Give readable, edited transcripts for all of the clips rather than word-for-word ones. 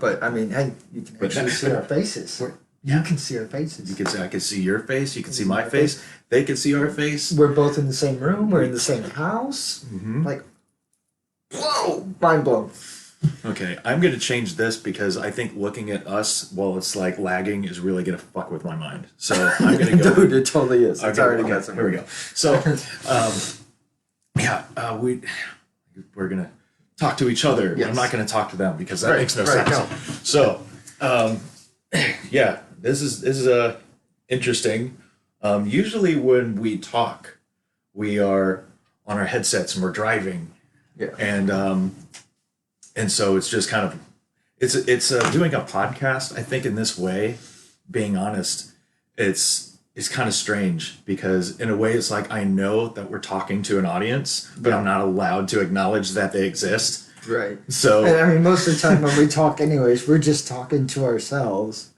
But I mean, hey, you can actually see our faces. You can see our faces. I can see your face. You can see my face. They can see our face. We're both in the same room. We're in the same house. Mm-hmm. Like, whoa, mind blown. Okay, I'm going to change this because I think looking at us while it's like lagging is really going to fuck with my mind. So I'm going to go. Dude, it totally is. It's already got some. Here we go. So, we're going to talk to each other. Yes. I'm not going to talk to them because that makes no sense. No. So, this is interesting. Usually when we talk, we are on our headsets and we're driving. Yeah. And so it's just kind of, it's doing a podcast. I think in this way, being honest, it's kind of strange because in a way it's like I know that we're talking to an audience, but I'm not allowed to acknowledge that they exist. Right. So and I mean, most of the time when we talk, anyways, we're just talking to ourselves.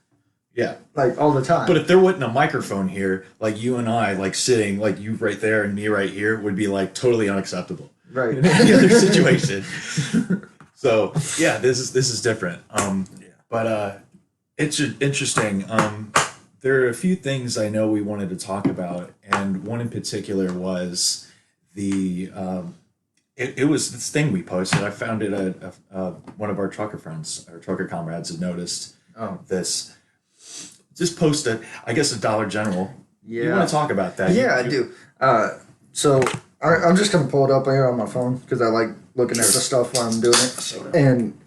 Yeah. Like all the time. But if there wasn't a microphone here, like you and I, like sitting, like you right there and me right here, would be like totally unacceptable. Right. In any other situation. So yeah, this is different. But it's interesting. There are a few things I know we wanted to talk about, and one in particular was the it was this thing we posted. I found it one of our trucker friends, our trucker comrades, had noticed this. Just posted, I guess, a Dollar General. Yeah. You want to talk about that? Yeah, I do. So I'm just gonna pull it up here on my phone because I like looking at the stuff while I'm doing it. And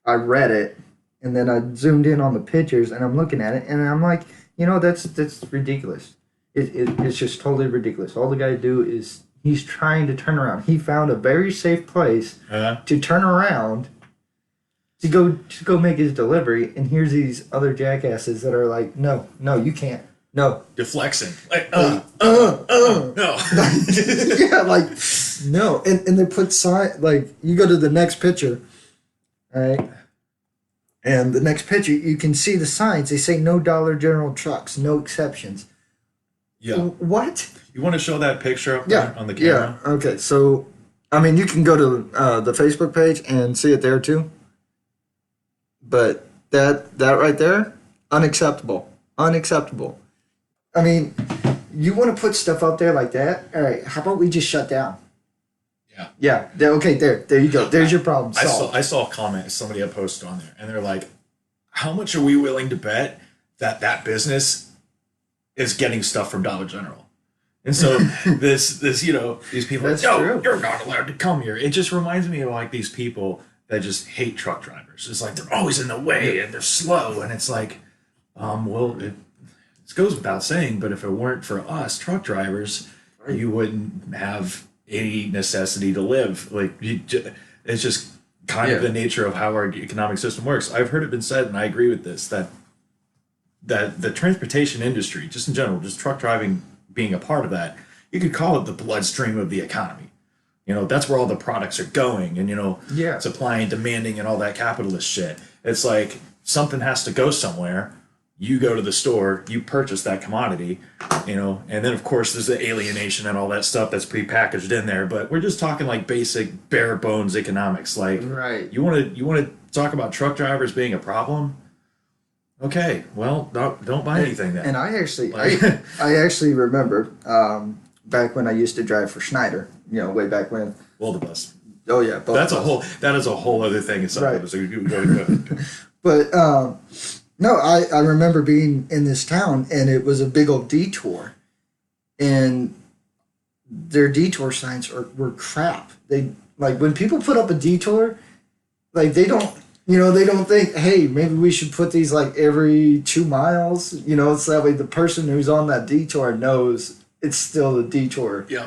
I read it, and then I zoomed in on the pictures, and I'm looking at it, and I'm like, that's ridiculous. It's just totally ridiculous. All the guy do is he's trying to turn around. He found a very safe place to turn around to go make his delivery, and here's these other jackasses that are like, no, you can't. No. Deflexing. Like, no. Yeah, like, no. And they put sign, like, you go to the next picture, right? And the next picture, you can see the signs. They say no Dollar General trucks, no exceptions. Yeah. What? You want to show that picture up there on the camera? Yeah. Okay. So, I mean, you can go to the Facebook page and see it there too. But that right there, unacceptable. Unacceptable. I mean, you want to put stuff out there like that? All right. How about we just shut down? Yeah. Yeah. Okay. There you go. There's your problem solved. I saw a comment somebody had posted on there, and they're like, "How much are we willing to bet that business is getting stuff from Dollar General?" And so this these people, that's no, true. You're not allowed to come here. It just reminds me of like these people that just hate truck drivers. It's like they're always in the way and they're slow, and it's like, this goes without saying, but if it weren't for us truck drivers, you wouldn't have any necessity to live. Like it's just kind of the nature of how our economic system works. I've heard it been said, and I agree with this, that the transportation industry, just in general, just truck driving being a part of that, you could call it the bloodstream of the economy. That's where all the products are going, and supply and demanding and all that capitalist shit. It's like something has to go somewhere. You go to the store, you purchase that commodity, and then of course there's the alienation and all that stuff that's prepackaged in there. But we're just talking like basic bare bones economics. Like, right. You want to talk about truck drivers being a problem? Okay, well, don't buy anything then. And I actually remember back when I used to drive for Schneider. Way back when. Wildebus. Oh yeah, that is a whole other thing. It's right. So you go to But no, I remember being in this town, and it was a big old detour, and their detour signs were crap. They like when people put up a detour, like they don't think, hey, maybe we should put these like every 2 miles, so that way the person who's on that detour knows it's still a detour. Yeah.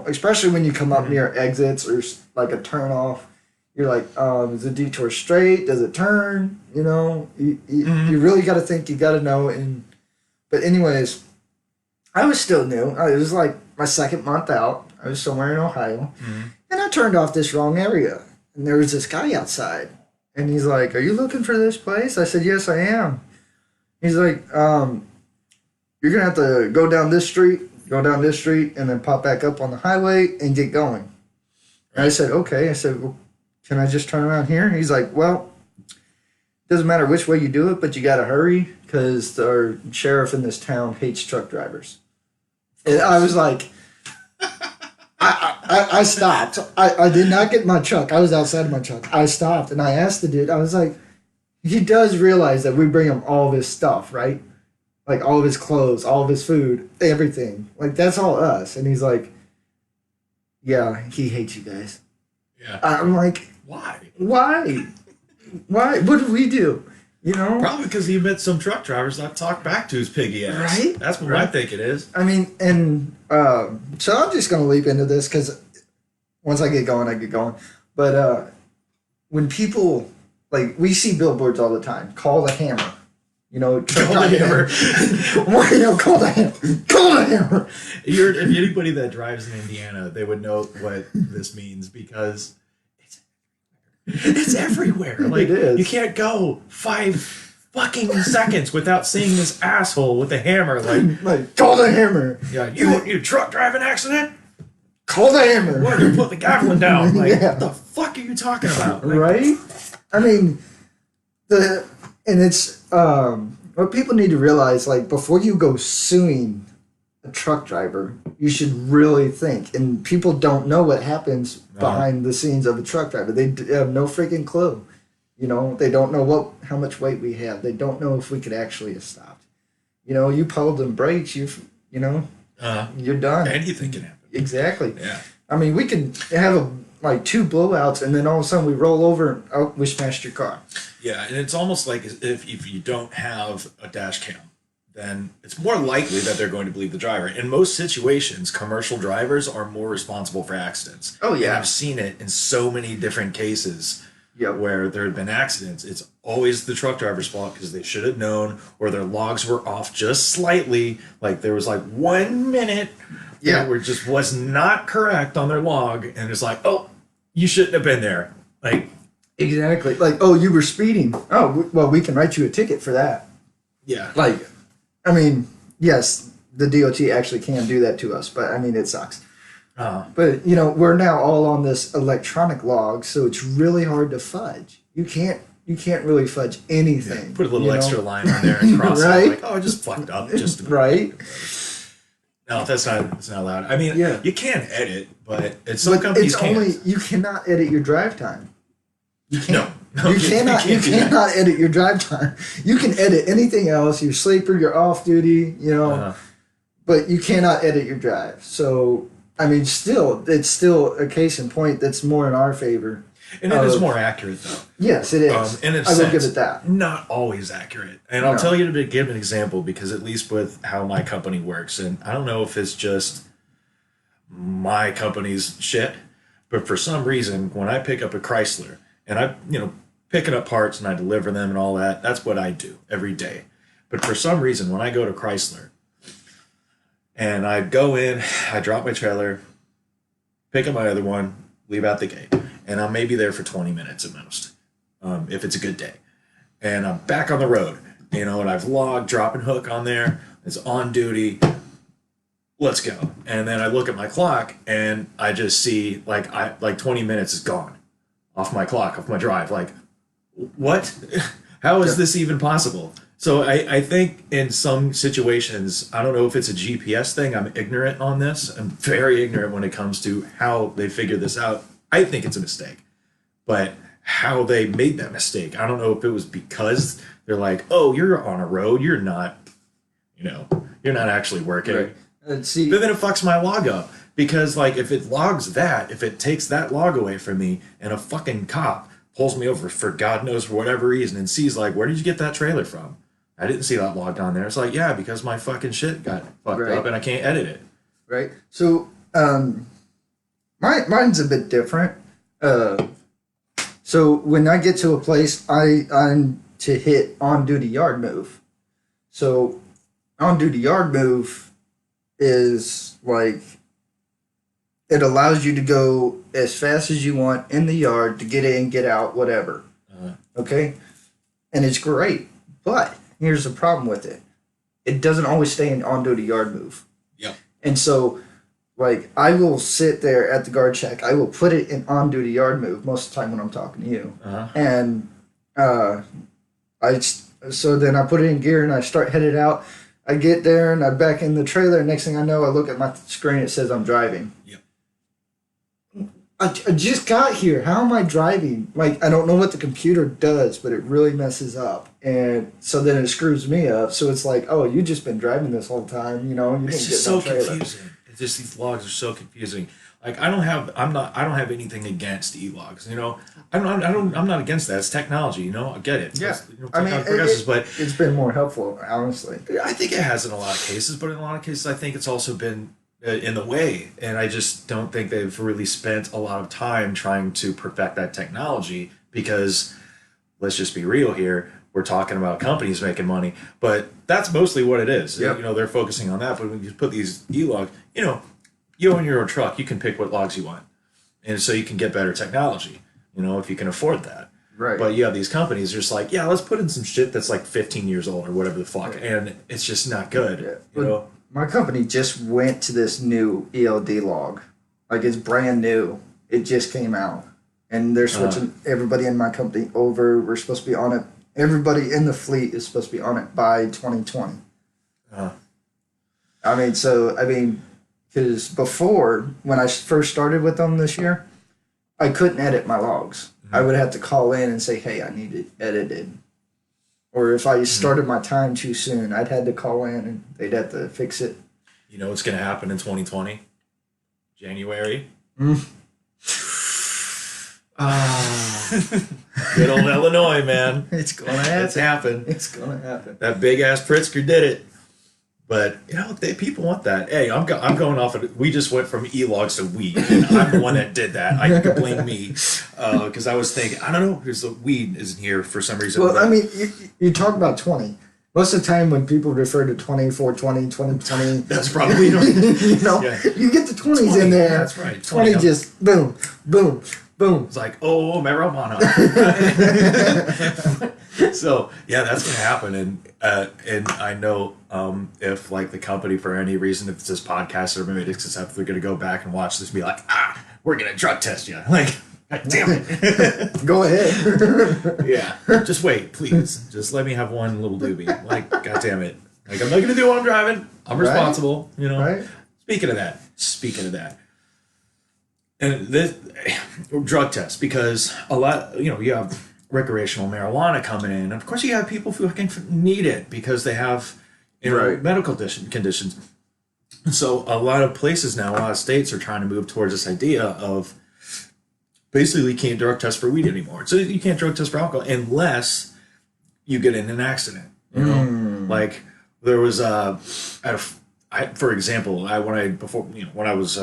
Especially when you come up near exits or like a turn off. You're like, is the detour straight? Does it turn? You really got to think. You got to know. But anyways, I was still new. It was like my second month out. I was somewhere in Ohio, and I turned off this wrong area. And there was this guy outside, and he's like, "Are you looking for this place?" I said, "Yes, I am." He's like, "You're gonna have to go down this street, and then pop back up on the highway and get going." And I said, "Okay." I said, "Well, can I just turn around here?" And he's like, "Well, doesn't matter which way you do it, but you got to hurry because our sheriff in this town hates truck drivers. And I was like, I stopped. I did not get in my truck. I was outside of my truck. I stopped and I asked the dude, I was like, he does realize that we bring him all of his stuff, right? Like all of his clothes, all of his food, everything. Like that's all us. And he's like, yeah, he hates you guys. Yeah. I'm like, why? Why? What did we do? You know? Probably because he met some truck drivers that talk back to his piggy ass. Right? That's what I think it is. I mean, and so I'm just going to leap into this because once I get going, I get going. But when people, like, we see billboards all the time. Call the hammer. You know, call the hammer. Call the hammer. Call the hammer. If anybody that drives in Indiana, they would know what this means because it's everywhere. Like, it is. You can't go 5 fucking seconds without seeing this asshole with a hammer. Like call the hammer. Yeah, you truck driving accident? Call the hammer. What? You put the gaveling down. Like, yeah. What the fuck are you talking about? Like, right? I mean, it's what people need to realize, like, before you go suing a truck driver, you should really think. And people don't know what happens behind the scenes of a truck driver. They have no freaking clue. You know, they don't know how much weight we have. They don't know if we could actually have stopped. You know, you pulled them brakes, you're done. Anything can happen. Exactly. Yeah. I mean, we could have like 2 blowouts, and then all of a sudden we roll over and we smashed your car. Yeah, and it's almost like if you don't have a dash cam, then it's more likely that they're going to believe the driver. In most situations, commercial drivers are more responsible for accidents. Oh, yeah. And I've seen it in so many different cases where there have been accidents. It's always the truck driver's fault because they should have known, or their logs were off just slightly. Like there was like 1 minute where it just was not correct on their log, and it's like, oh, you shouldn't have been there. Like, exactly. Like, oh, you were speeding. Oh, well, we can write you a ticket for that. Yeah. Like, I mean, yes, the DOT actually can do that to us, but I mean, it sucks. But, you know, we're now all on this electronic log, so it's really hard to fudge. You can't really fudge anything. Yeah, put a little extra line on there and cross right? it. Like, oh, I just fucked up. Just right. No, it's not allowed. I mean, you can edit, but some companies can't. You cannot edit your drive time. You can't. No, you cannot edit your drive time. You can edit anything else. Your sleeper, your off duty, but you cannot edit your drive. So, I mean, it's still a case in point that's more in our favor. And it is more accurate, though. Yes, it is. In a I will give it that. Not always accurate. And I'll tell you to give an example, because at least with how my company works, and I don't know if it's just my company's shit, but for some reason, when I pick up a Chrysler, and I, picking up parts and I deliver them and all that, that's what I do every day. But for some reason, when I go to Chrysler, and I go in, I drop my trailer, pick up my other one, leave out the gate. And I'm maybe there for 20 minutes at most, if it's a good day. And I'm back on the road, and I've logged drop and hook on there. It's on duty. Let's go. And then I look at my clock, and I just see like 20 minutes is gone off my clock, off my drive. Like, what? How is this even possible? So I think in some situations, I don't know if it's a GPS thing. I'm ignorant on this. I'm very ignorant when it comes to how they figure this out. I think it's a mistake, but how they made that mistake, I don't know if it was because they're like, oh, you're on a road, you're not actually working. Right. But then it fucks my log up, because if it logs that, if it takes that log away from me, and a fucking cop pulls me over for God knows for whatever reason and sees where did you get that trailer from? I didn't see that logged on there. It's like, yeah, because my fucking shit got fucked up and I can't edit it. Right. So, mine's a bit different. So when I get to a place, I'm to hit on-duty yard move. So on-duty yard move is it allows you to go as fast as you want in the yard to get in, get out, whatever. Okay? And it's great. But here's the problem with it. It doesn't always stay in on-duty yard move. Yep. And so I will sit there at the guard check. I will put it in on-duty yard move most of the time when I'm talking to you. And so then I put it in gear and I start headed out. I get there and I back in the trailer. Next thing I know, I look at my screen. It says I'm driving. Yep. I just got here. How am I driving? Like, I don't know what the computer does, but it really messes up. And so then it screws me up. So it's like, oh, you just been driving this whole time, you know? You It's didn't just get no so trailer. confusing. It's just these logs are so confusing. Like I don't have anything against e-logs. You know, I'm not against that. It's technology. You know, I get it. Yeah. You know, I mean, progresses, but it's been more helpful, honestly. I think it has in a lot of cases. But in a lot of cases, I think it's also been in the way, and I just don't think they've really spent a lot of time trying to perfect that technology. Because let's just be real here. We're talking about companies making money, but that's mostly what it is. Yep. You know, they're focusing on that. But when you put these e-logs, you know, you own your own truck, you can pick what logs you want. And so you can get better technology, you know, if you can afford that. Right. But you have these companies just like, yeah, let's put in some shit that's like 15 years old or whatever the fuck. Right. And it's just not good. Yeah. You know? My company just went to this new ELD log. Like, it's brand new. It just came out. And they're switching everybody in my company over. We're supposed to be on it. Everybody in the fleet is supposed to be on it by 2020. Because before, when I first started with them this year, I couldn't edit my logs. Mm-hmm. I would have to call in and say, hey, I need it edited. Or if I started my time too soon, I'd had to call in and they'd have to fix it. You know what's going to happen in 2020? January? Good old Illinois, man. It's going to happen. It's happened. It's going to happen. That big-ass Pritzker did it. But, you know, people want that. Hey, I'm going off of it. We just went from e-logs to weed. And I'm the one that did that. I could blame me. Because I was thinking, I don't know, because the weed isn't here for some reason. Well, I mean, you talk about 20. Most of the time when people refer to 20, 420, 2020. That's probably, you know, yeah. You get the 20s in there. That's right. 20 just boom, boom, boom. It's like, oh, marijuana. So, yeah, that's going to happen. And I know if, like, the company, for any reason, if it's this podcast or maybe it's if they're going to go back and watch this and be like, we're going to drug test you. Like, God damn it. Go ahead. Yeah. Just wait, please. Just let me have one little doobie. Like, God damn it. Like, I'm not going to do what I'm driving. I'm responsible, you know. Right. Speaking of that. And this drug test, because a lot, you know, you have recreational marijuana coming in. And of course, you have people who need it because they have, you know, medical conditions. So a lot of places now, a lot of states are trying to move towards this idea of basically you can't drug test for weed anymore. So you can't drug test for alcohol unless you get in an accident. You know, like there was for example, when I was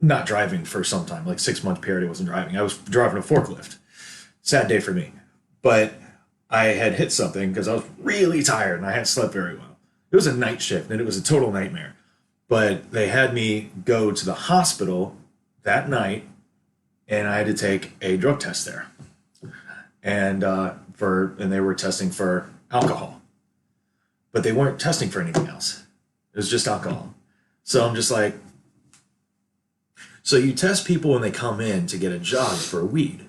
not driving for some time, like 6 month period, I wasn't driving. I was driving a forklift. Sad day for me, but I had hit something because I was really tired and I hadn't slept very well. It was a night shift and it was a total nightmare. But they had me go to the hospital that night, and I had to take a drug test there, and they were testing for alcohol, but they weren't testing for anything else. It was just alcohol. So I'm just like, so you test people when they come in to get a job for weed,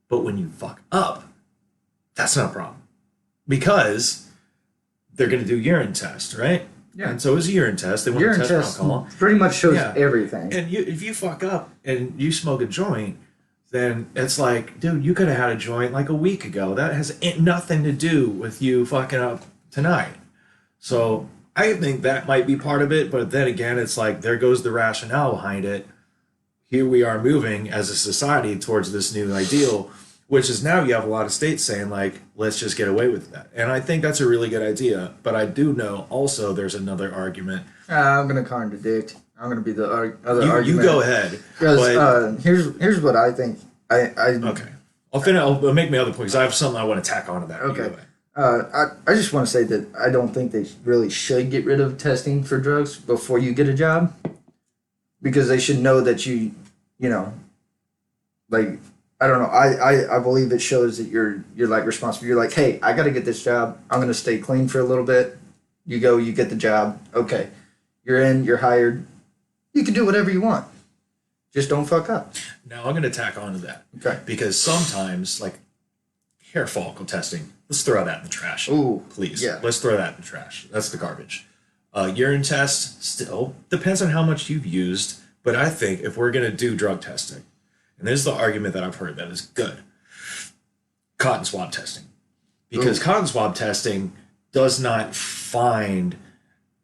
but when you fuck up, that's not a problem because they're going to do urine test, right? Yeah. And so it's a urine test. They want to test for alcohol. Pretty much shows everything. And if you fuck up and you smoke a joint, then it's like, dude, you could have had a joint like a week ago. That has nothing to do with you fucking up tonight. So I think that might be part of it. But then again, it's like, there goes the rationale behind it. Here we are moving as a society towards this new ideal, which is now you have a lot of states saying, like, let's just get away with that. And I think that's a really good idea. But I do know also there's another argument. I'm going to contradict. I'm going to be the other argument. You go ahead. Because here's what I think. Okay. I'll make my other point because I have something I want to tack onto that. Okay. I just want to say that I don't think they really should get rid of testing for drugs before you get a job. Because they should know that you know, like, I don't know. I believe it shows that you're like responsible. You're like, hey, I got to get this job. I'm going to stay clean for a little bit. You go, you get the job. Okay. You're in, you're hired. You can do whatever you want. Just don't fuck up. Now I'm going to tack on to that. Okay. Because sometimes, like, hair follicle testing. Let's throw that in the trash. Ooh, please. yeah. Let's throw that in the trash. That's the garbage. Urine test still depends on how much you've used, but I think if we're gonna do drug testing, and this is the argument that I've heard that is good, cotton swab testing, because cotton swab testing does not find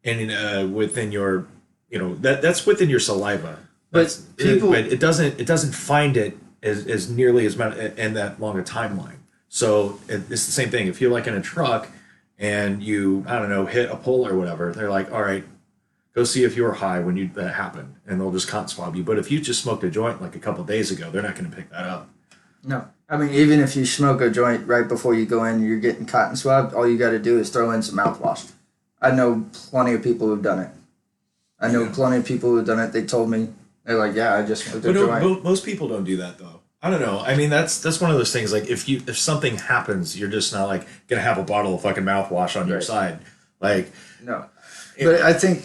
any within your, that's within your saliva. But people, but it doesn't find it as nearly as much in that long a timeline. So it's the same thing. If you're like in a truck and you, I don't know, hit a pole or whatever, they're like, all right, go see if you were high when that happened, and they'll just cotton swab you. But if you just smoked a joint like a couple of days ago, they're not going to pick that up. no. I mean, even if you smoke a joint right before you go in, you're getting cotton swabbed, all you got to do is throw in some mouthwash. I know plenty of people who've done it. They told me, they're like, yeah, I just smoked a joint. Most people don't do that, though. I don't know. I mean, that's one of those things. Like, if something happens, you're just not like gonna have a bottle of fucking mouthwash on your side. Like, no. But I think,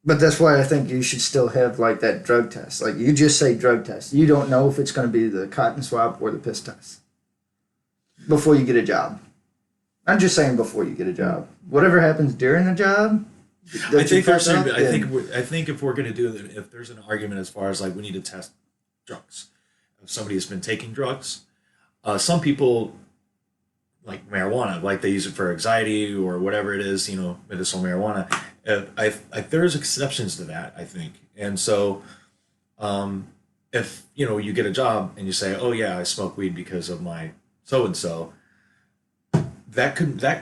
but that's why I think you should still have like that drug test. Like, you just say drug test. You don't know if it's going to be the cotton swab or the piss test before you get a job. I'm just saying before you get a job. Whatever happens during the job. I think if we're gonna do it, if there's an argument as far as like we need to test drugs, if somebody has been taking drugs, some people like marijuana, like they use it for anxiety or whatever it is, medicinal marijuana. There's exceptions to that, I think. And so, if you get a job and you say, "Oh yeah, I smoke weed because of my so and so," that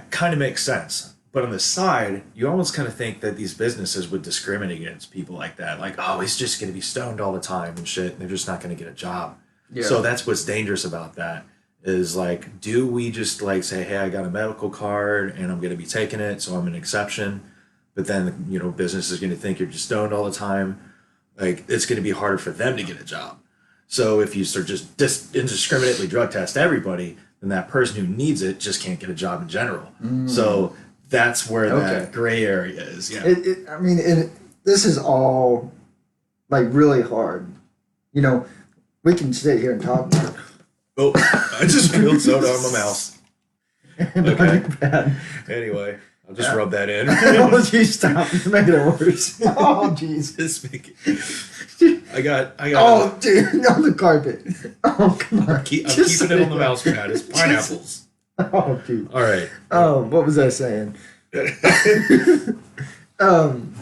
kind of makes sense. But on the side, you almost kind of think that these businesses would discriminate against people like that. Like, oh, he's just going to be stoned all the time and shit. And they're just not going to get a job. Yeah. So that's what's dangerous about that is like, do we just like say, hey, I got a medical card and I'm going to be taking it, so I'm an exception. But then, business is going to think you're just stoned all the time. Like, it's going to be harder for them to get a job. So if you start just indiscriminately drug test everybody, then that person who needs it just can't get a job in general. So that's where that gray area is. Yeah. This is all like really hard. We can sit here and talk about it. Oh, I just spilled soda on my mouth. Okay. Anyway, I'll just rub that in. Oh, geez, stop. You're making it worse. Oh, jeez. I got. Oh, dude, on the carpet. Oh, come on. I'm keeping it on the mouse pad. It's pineapples. Oh, dude. All right. What was I saying?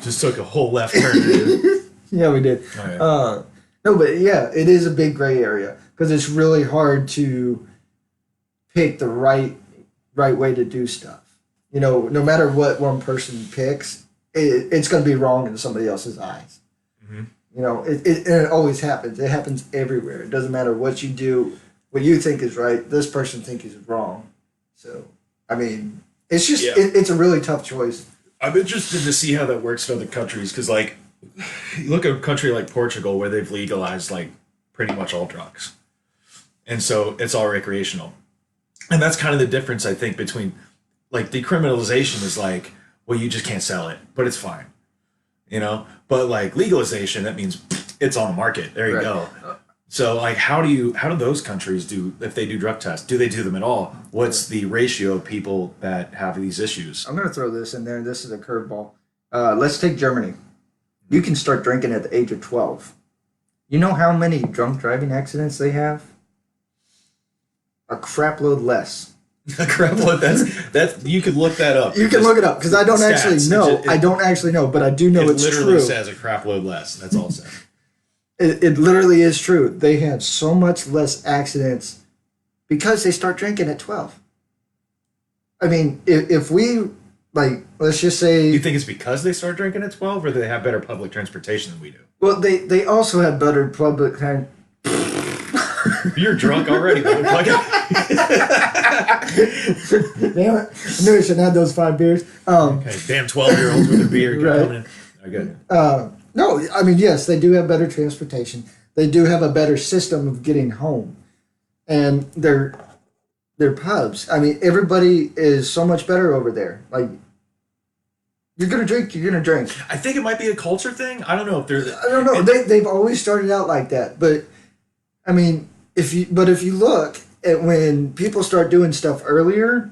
Just took a whole left turn. Yeah, we did. Oh, yeah. No, but yeah, it is a big gray area because it's really hard to pick the right way to do stuff. No matter what one person picks, it's going to be wrong in somebody else's eyes. Mm-hmm. It always happens. It happens everywhere. It doesn't matter what you do, what you think is right, this person thinks is wrong. So, it's just, it's a really tough choice. I'm interested to see how that works in other countries because, like, you look at a country like Portugal where they've legalized, like, pretty much all drugs. And so it's all recreational. And that's kind of the difference, I think, between, like, decriminalization is like, well, you just can't sell it, but it's fine. But, like, legalization, that means it's on the market. There you go. So, like, how do those countries do, if they do drug tests? Do they do them at all? What's the ratio of people that have these issues? I'm going to throw this in there. This is a curveball. Let's take Germany. You can start drinking at the age of 12. You know how many drunk driving accidents they have? A crap load less. A crap load. That's you could look that up. You can look it up because I don't actually know. I don't actually know, but I do know it's true. It literally says a crap load less. That's all it says. It literally is true. They have so much less accidents because they start drinking at 12. If we, like, let's just say... You think it's because they start drinking at 12 or they have better public transportation than we do? Well, they also have better public... You're drunk already, motherfucker. Damn it. I knew I shouldn't have those 5 beers. Okay, damn 12-year-olds with a beer. Right. Coming in. Okay. No, yes, they do have better transportation. They do have a better system of getting home. And their pubs. Everybody is so much better over there. Like, you're going to drink, you're going to drink. I think it might be a culture thing. I don't know if there's... I don't know. They've always started out like that. But, if you look when people start doing stuff earlier,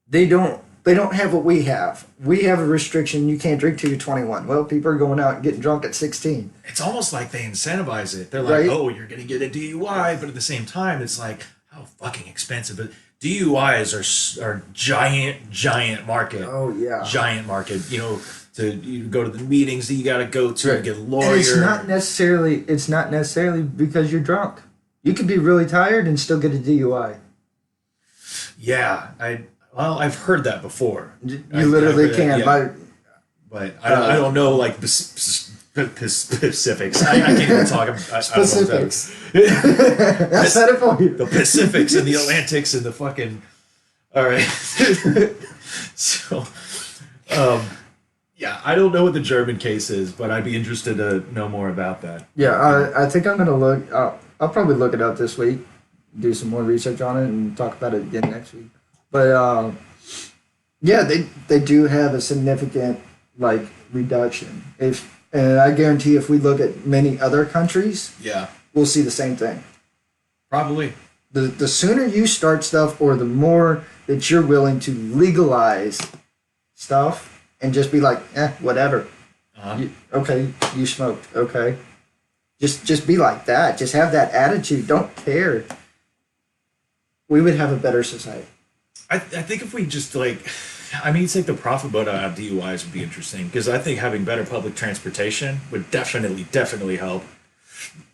they don't have what we have. We have a restriction: you can't drink till you're 21. Well, people are going out and getting drunk at 16. It's almost like they incentivize it. They're like, Right. oh, you're going to get a DUI, but at the same time, it's like, how fucking expensive. But DUIs are giant market. Oh yeah. Giant market. You know, you go to the meetings that you got to go to, Right. get a lawyer. And it's not necessarily because you're drunk. You could be really tired and still get a DUI. Yeah, I've heard that before. You literally I've heard can. that, yeah. But I don't know like the specifics. I can't even talk about Specifics. I said it for you. The Pacifics and the Atlantics and the fucking. All right. So, yeah, I don't know what the German case is, but I'd be interested to know more about that. Yeah, I think I'm gonna look. I'll probably look it up this week, do some more research on it, and talk about it again next week. But yeah, they do have a significant like reduction. And I guarantee if we look at many other countries, Yeah, we'll see the same thing. probably. The sooner you start stuff, or the more that you're willing to legalize stuff and just be like, whatever. Okay, you smoked. Okay, just be like that. Just have that attitude. Don't care. We would have a better society. I think if we just like, I mean, take the profit motive out of DUIs would be interesting because I think having better public transportation would definitely help.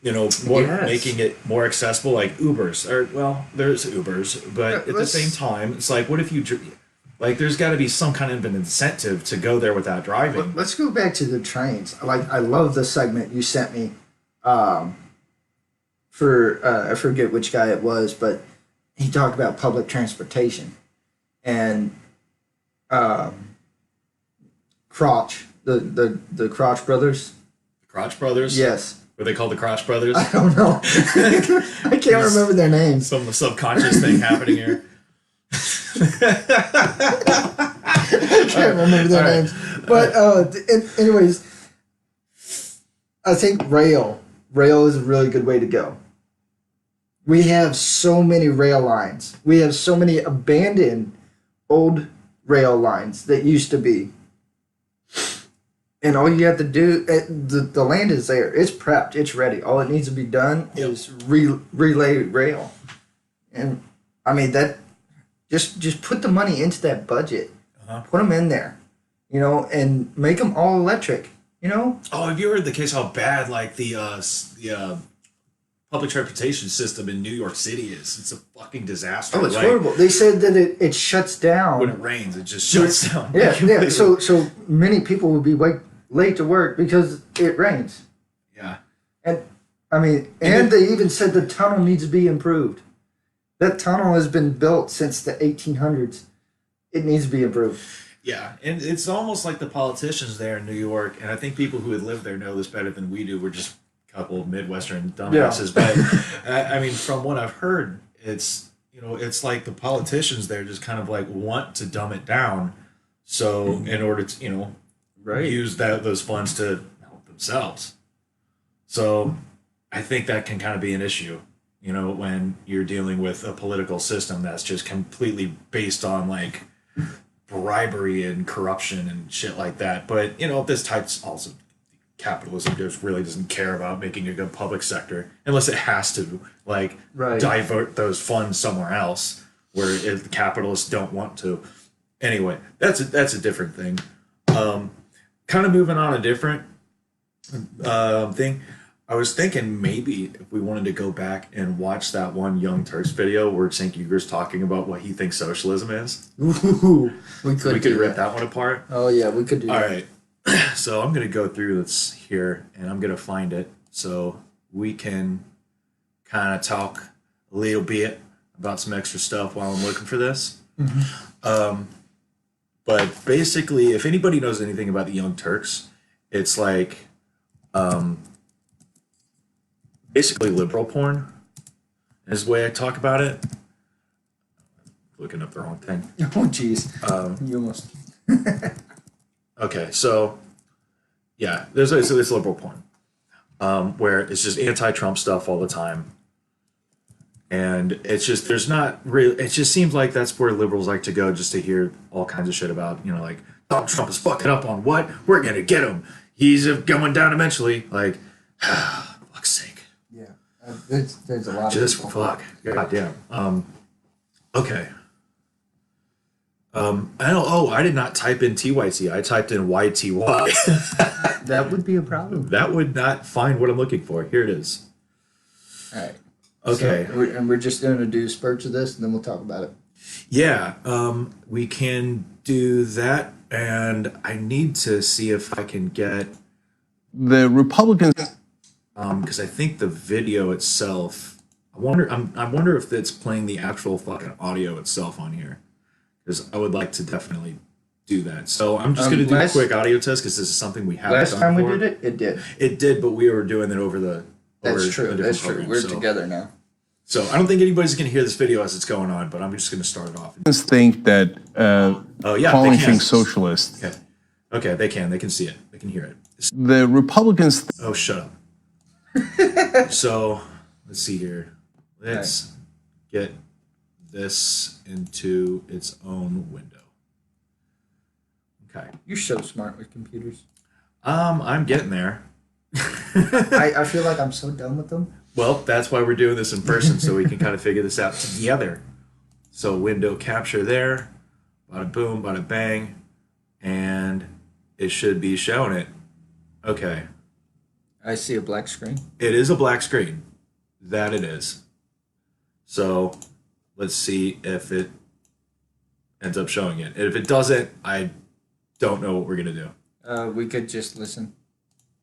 You know, Yes. making it more accessible, like Ubers, or well, there's Ubers, but at the same time, it's like, what if you like? There's got to be some kind of an incentive to go there without driving. Let's go back to the trains. Like, I love the segment you sent me. For I forget which guy it was, but he talked about public transportation and Crotch, the Crotch brothers. Crotch Brothers. Yes. Were they called the Crotch Brothers? I don't know. I can't remember their names. Some subconscious thing happening here. I can't remember their All right. names. But anyways, I think rail is a really good way to go. We have so many rail lines. We have so many abandoned old rail lines that used to be. And all you have to do, the land is there. It's prepped. It's ready. All it needs to be done is relay rail. And I mean, that just put the money into that budget. Put them in there, you know, and make them all electric, you know? Oh, have you heard the case how bad like the public transportation system in New York City is? It's a fucking disaster. Oh, it's like, horrible. They said that it shuts down. when it rains, it just shuts down. Yeah. So many people will be late to work because it rains. Yeah. And I mean, and they even said the tunnel needs to be improved. That tunnel has been built since the 1800s. It needs to be improved. Yeah, and it's almost like the politicians there in New York, and I think people who had lived there know this better than we do. We're just a couple of Midwestern dumbasses. Yeah. But I mean, from what I've heard, it's it's like the politicians there just kind of like want to dumb it down, so in order to use those funds to help themselves. So I think that can kind of be an issue. When you're dealing with a political system that's just completely based on like bribery and corruption and shit like that. But this type's also capitalism just really doesn't care about making a good public sector unless it has to divert those funds somewhere else where the capitalists don't want to. Anyway, that's a different thing. Kind of moving on a different thing. I was thinking maybe if we wanted to go back and watch that one Young Turks video where Cenk Uyghur's talking about what he thinks socialism is. Ooh, we could rip that one apart. Oh yeah, we could do that. All right. So I'm going to go through this here and I'm going to find it so we can kind of talk a little bit about some extra stuff while I'm looking for this. Mm-hmm. But basically, if anybody knows anything about the Young Turks, it's like basically liberal porn is the way I talk about it. Looking up the wrong thing. Oh, jeez. You almost... Okay, so, yeah, there's liberal porn where it's just anti-Trump stuff all the time. And it's just there's not really. It just seems like that's where liberals like to go, just to hear all kinds of shit about, like Donald Trump is fucking up on what we're gonna get him. He's going down eventually. Like, fuck's sake. Yeah, there's a lot. Just of people. fuck. Goddamn. Okay. I don't. Oh, I did not type in TYT. I typed in YTY. That would be a problem. That would not find what I'm looking for. Here it is. All right. Okay. So, we're just going to do spurts of this, and then we'll talk about it. Yeah. We can do that, and I need to see if I can get The Republicans. because I think the video itself. I wonder if it's playing the actual fucking audio itself on here, because I would like to definitely do that. So I'm just going to do a quick audio test because this is something we haven't Last done time before. we did it, it did. It did, but we were doing it over the. That's over true. a different That's true. program, We're so- together now. So I don't think anybody's going to hear this video as it's going on, but I'm just going to start it off. Think that Oh yeah, calling they can. things socialist. Okay, they can. They can see it. They can hear it. The Republicans. Oh, shut up. So let's see here. Let's get this into its own window. Okay. You're so smart with computers. I'm getting there. I feel like I'm so done with them. Well, that's why we're doing this in person, so we can kind of figure this out together. So window capture there, bada boom, bada bang, and it should be showing it. Okay. I see a black screen. It is a black screen. That it is. So let's see if it ends up showing it. And if it doesn't, I don't know what we're going to do. We could just listen.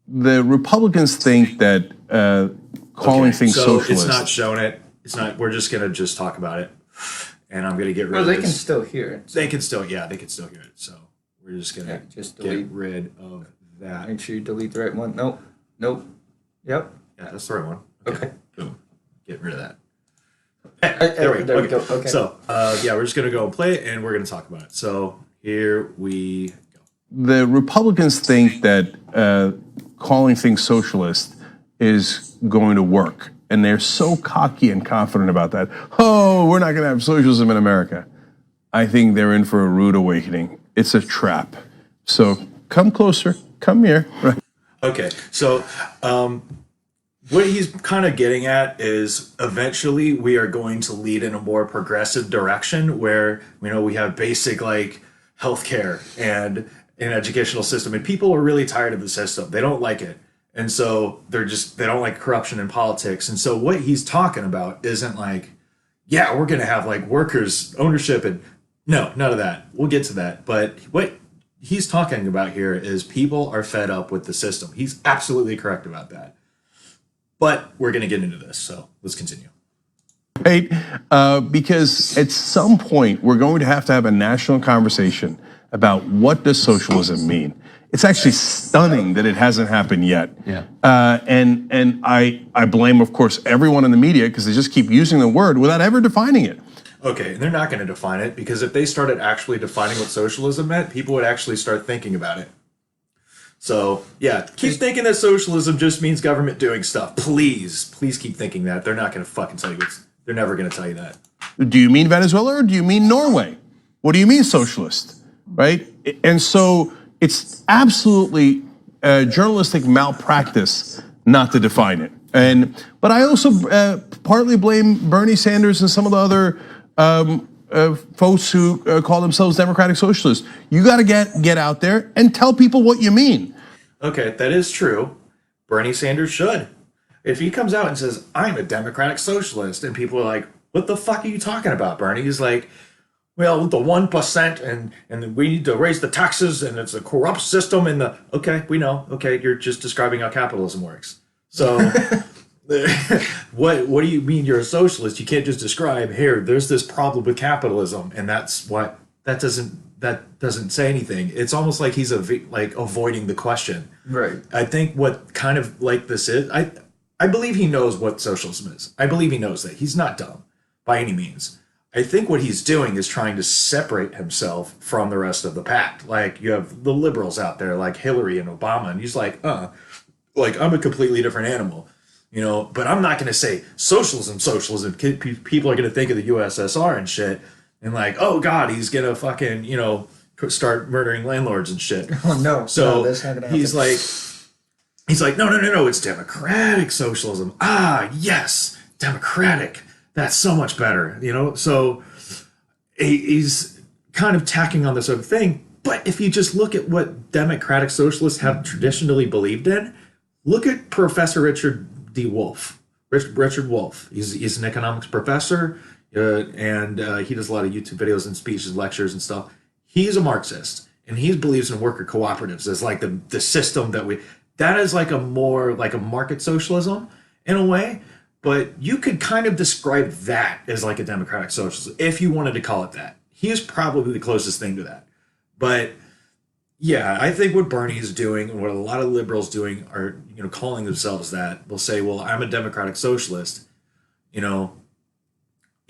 The Republicans think that calling things so socialist. it's not showing it. It's not. We're just gonna just talk about it, and I'm gonna get rid Well, of they this. can still hear it. They can still. Yeah, they can still hear it. So we're just gonna Just get delete. rid of that. Make sure you delete the right one. Nope. Nope. Yep. Yeah, that's the right one. Okay. Boom. Get rid of that. There we go. Okay. So yeah, we're just gonna go and play it, and we're gonna talk about it. So here we go. The Republicans think that calling things socialist is going to work. And they're so cocky and confident about that. Oh, we're not going to have socialism in America. I think they're in for a rude awakening. It's a trap. So come closer. Come here. Right. Okay, so what he's kind of getting at is eventually we are going to lead in a more progressive direction where we have basic like healthcare and an educational system, and people are really tired of the system. They don't like it. And so they don't like corruption in politics. And so what he's talking about isn't like, yeah, we're going to have like workers ownership and no, none of that. We'll get to that. But what he's talking about here is people are fed up with the system. He's absolutely correct about that. But we're going to get into this. So let's continue. Right? Because at some point, we're going to have a national conversation about what does socialism mean. It's actually stunning that it hasn't happened yet. Yeah. And I blame, of course, everyone in the media because they just keep using the word without ever defining it. Okay, and they're not going to define it because if they started actually defining what socialism meant, people would actually start thinking about it. So, yeah, keep thinking that socialism just means government doing stuff. Please keep thinking that. They're not going to fucking tell you they're never going to tell you that. Do you mean Venezuela or do you mean Norway? What do you mean socialist? Right? And so it's absolutely journalistic malpractice not to define it. But I also partly blame Bernie Sanders and some of the other folks who call themselves democratic socialists. You got to get out there and tell people what you mean. Okay, that is true. Bernie Sanders should. If he comes out and says, I'm a democratic socialist, and people are like, what the fuck are you talking about, Bernie? He's like, well, the 1% and we need to raise the taxes and it's a corrupt system and okay, we know. Okay, you're just describing how capitalism works. So what do you mean you're a socialist? You can't just describe here, there's this problem with capitalism and that's what that doesn't say anything. It's almost like he's like avoiding the question. Right. I think what kind of like this is, I believe he knows what socialism is. I believe he knows that. He's not dumb by any means. I think what he's doing is trying to separate himself from the rest of the pack. Like you have the liberals out there like Hillary and Obama, and he's like I'm a completely different animal. But I'm not going to say socialism. People are going to think of the USSR and shit, and like, oh God, he's going to fucking, start murdering landlords and shit. Oh no. So no, that's not gonna happen. he's like, no, it's democratic socialism. Ah, yes, democratic. That's so much better, So he's kind of tacking on this other thing. But if you just look at what democratic socialists have traditionally believed in, look at Professor Richard D. Wolff. Richard Wolff. He's an economics professor, and he does a lot of YouTube videos and speeches, lectures, and stuff. He's a Marxist, and he believes in worker cooperatives as like the system that is like a more like a market socialism in a way. But you could kind of describe that as like a democratic socialism if you wanted to call it that. He is probably the closest thing to that. But yeah, I think what Bernie's doing and what a lot of liberals doing are, calling themselves that. They'll say, well, I'm a democratic socialist. You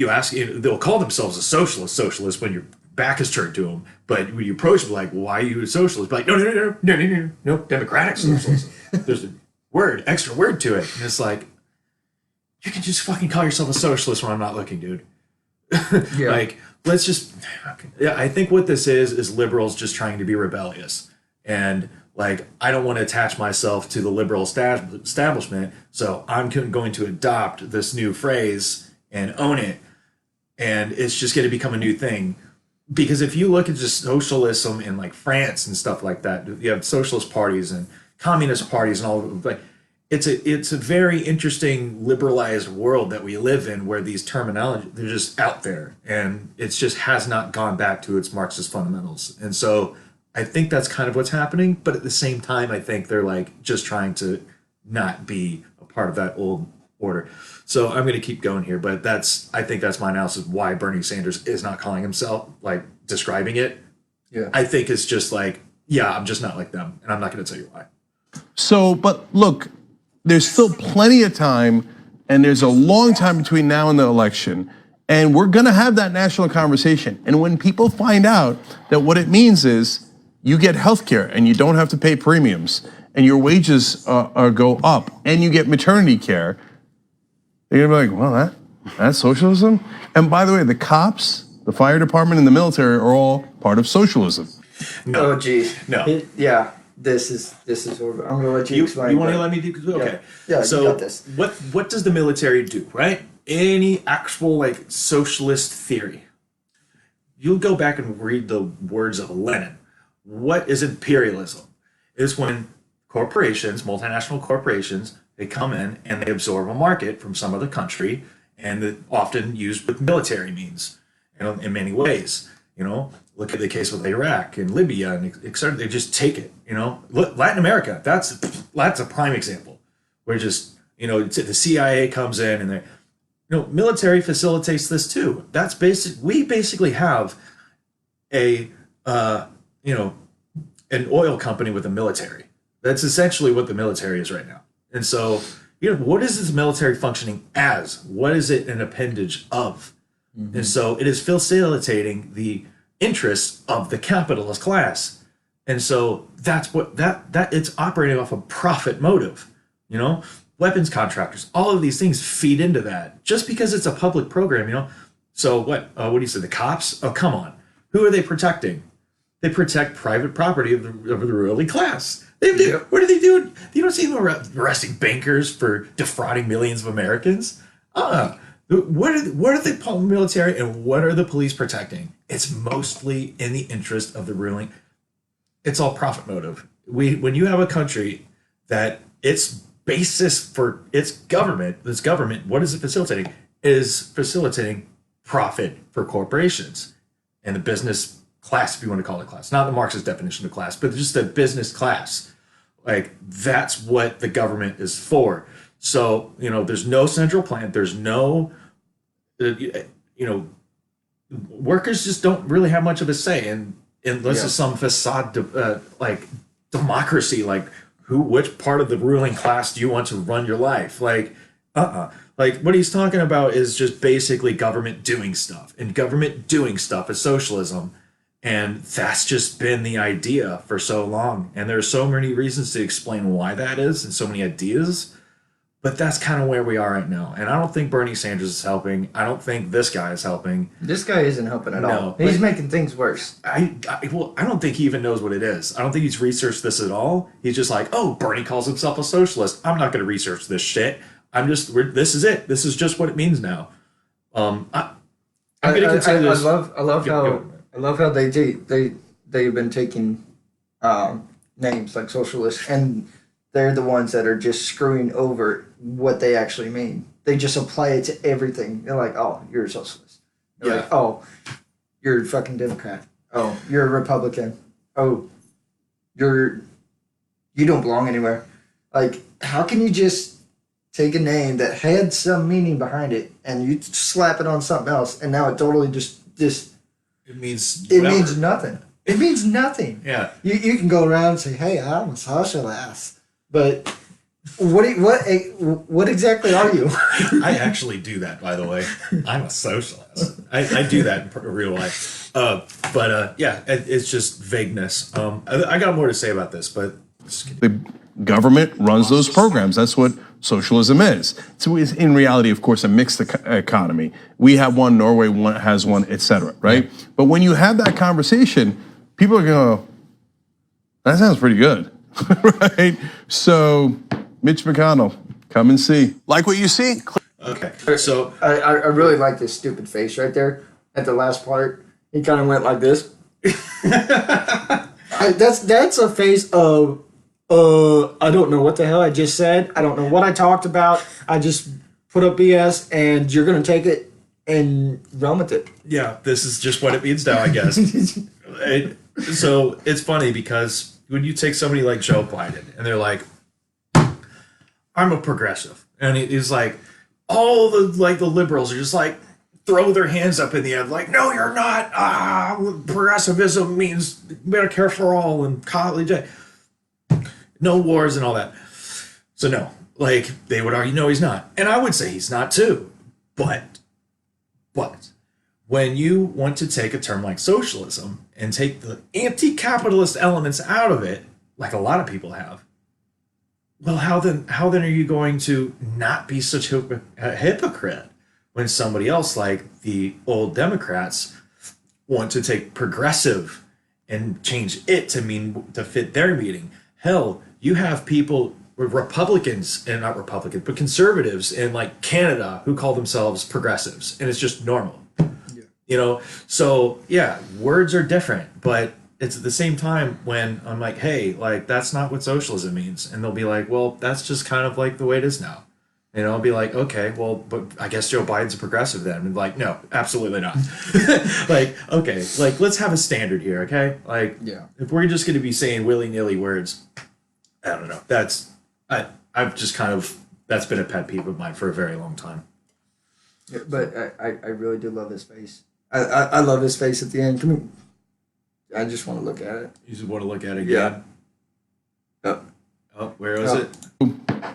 ask, they'll call themselves a socialist when your back is turned to them. But when you approach them, like, why are you a socialist? But like, no, democratic socialism. There's a extra word to it. And it's like, you can just fucking call yourself a socialist when I'm not looking, dude. Yeah. Like, let's just, I think what this is liberals just trying to be rebellious. And like, I don't want to attach myself to the liberal establishment, so I'm going to adopt this new phrase and own it. And it's just going to become a new thing. Because if you look at just socialism in like France and stuff like that, you have socialist parties and communist parties and all, like, it's a very interesting liberalized world that we live in where these terminology, they're just out there, and it just has not gone back to its Marxist fundamentals. And so I think that's kind of what's happening, but at the same time I think they're like just trying to not be a part of that old order. So I'm going to keep going here, but I think that's my analysis of why Bernie Sanders is not calling himself, like, describing it. Yeah. I think it's just like, yeah, I'm just not like them, and I'm not going to tell you why. So, but look, there's still plenty of time, and there's a long time between now and the election, and we're gonna have that national conversation. And when people find out that what it means is you get health care and you don't have to pay premiums, and your wages go up, and you get maternity care, they're gonna be like, well, that's socialism? And by the way, the cops, the fire department, and the military are all part of socialism. No. Oh, gee. No. Yeah. This is horrible. I'm gonna let you explain. You want to let me do? Okay. Yeah, so you got this. What does the military do, right? Any actual like socialist theory, you'll go back and read the words of Lenin. What is imperialism? It's when corporations, multinational corporations, they come in and they absorb a market from some other country, and they're often used with military means, in many ways. Look at the case with Iraq and Libya and etc. They just take it. Latin America. That's a prime example. Where just the CIA comes in and they, military facilitates this too. That's basic. We basically have a an oil company with a military. That's essentially what the military is right now. And so, what is this military functioning as? What is it an appendage of? Mm-hmm. And so it is facilitating the interests of the capitalist class. And so that's what that it's operating off a profit motive. Weapons contractors, all of these things feed into that just because it's a public program. So what do you say, the cops? Oh, come on. Who are they protecting? They protect private property of the ruling class. What are they doing? You don't see them arresting bankers for defrauding millions of Americans. What are the military and what are the police protecting? It's mostly in the interest of the ruling. It's all profit motive. When you have a country that its basis for its government, what is it facilitating? Is facilitating profit for corporations and the business class, if you want to call it class. Not the Marxist definition of class, but just the business class. Like, that's what the government is for. So, there's no central plant. There's no, workers just don't really have much of a say. And unless it's some facade, like democracy, like which part of the ruling class do you want to run your life? Like, Like, what he's talking about is just basically government doing stuff. And government doing stuff is socialism. And that's just been the idea for so long. And there are so many reasons to explain why that is and so many ideas. But that's kind of where we are right now. And I don't think Bernie Sanders is helping. I don't think this guy is helping. This guy isn't helping at No, all. He's making things worse. I don't think he even knows what it is. I don't think he's researched this at all. He's just like, oh, Bernie calls himself a socialist. I'm not going to research this shit. This is it. This is just what it means now. I'm going to continue this. I love how they've been taking names like socialist, and they're the ones that are just screwing over what they actually mean. They just apply it to everything. They're like, oh, you're a socialist. They're like, oh, you're a fucking Democrat. Oh, you're a Republican. Oh, you don't belong anywhere. Like, how can you just take a name that had some meaning behind it and you slap it on something else, and now it totally just it means nothing. It means nothing. Yeah. You can go around and say, hey, I'm a socialist, but what exactly are you? I actually do that, by the way. I'm a socialist. I do that in real life. It's just vagueness. I got more to say about this, but The government runs those programs. That's what socialism is. So it's in reality, of course, a mixed economy. We have one, Norway has one, etc. Right? But when you have that conversation, people are going to go, that sounds pretty good. Right? So, Mitch McConnell, come and see. Like what you see? okay. So I really like this stupid face right there at the last part. He kind of went like this. That's a face of I don't know what the hell I just said. I don't know what I talked about. I just put up BS, and you're gonna take it and run with it. yeah, this is just what it means now, I guess. So it's funny because when you take somebody like Joe Biden and they're like, I'm a progressive, and he's like, all the liberals are just like throw their hands up in the air like, no, you're not. Progressivism means Medicare for all and college, no wars and all that. So no, like they would argue, no, he's not, and I would say he's not too. But when you want to take a term like socialism and take the anti-capitalist elements out of it, like a lot of people have, well, how then are you going to not be such a hypocrite when somebody else like the old Democrats want to take progressive and change it to fit their meaning? Hell, you have people, Republicans, and not Republicans, but conservatives in like Canada who call themselves progressives, and it's just normal. So yeah, words are different, but it's at the same time when I'm like, hey, like that's not what socialism means, and they'll be like, well, that's just kind of like the way it is now. And I'll be like, okay, well, but I guess Joe Biden's a progressive then. And like, no, absolutely not. Like, okay, like let's have a standard here, okay? Like, if we're just going to be saying willy-nilly words, I don't know. I've just kind of, that's been a pet peeve of mine for a very long time. Yeah, but I really do love his face. I love his face at the end. I just want to look at it. You just want to look at it again? Yeah. Oh, where is it?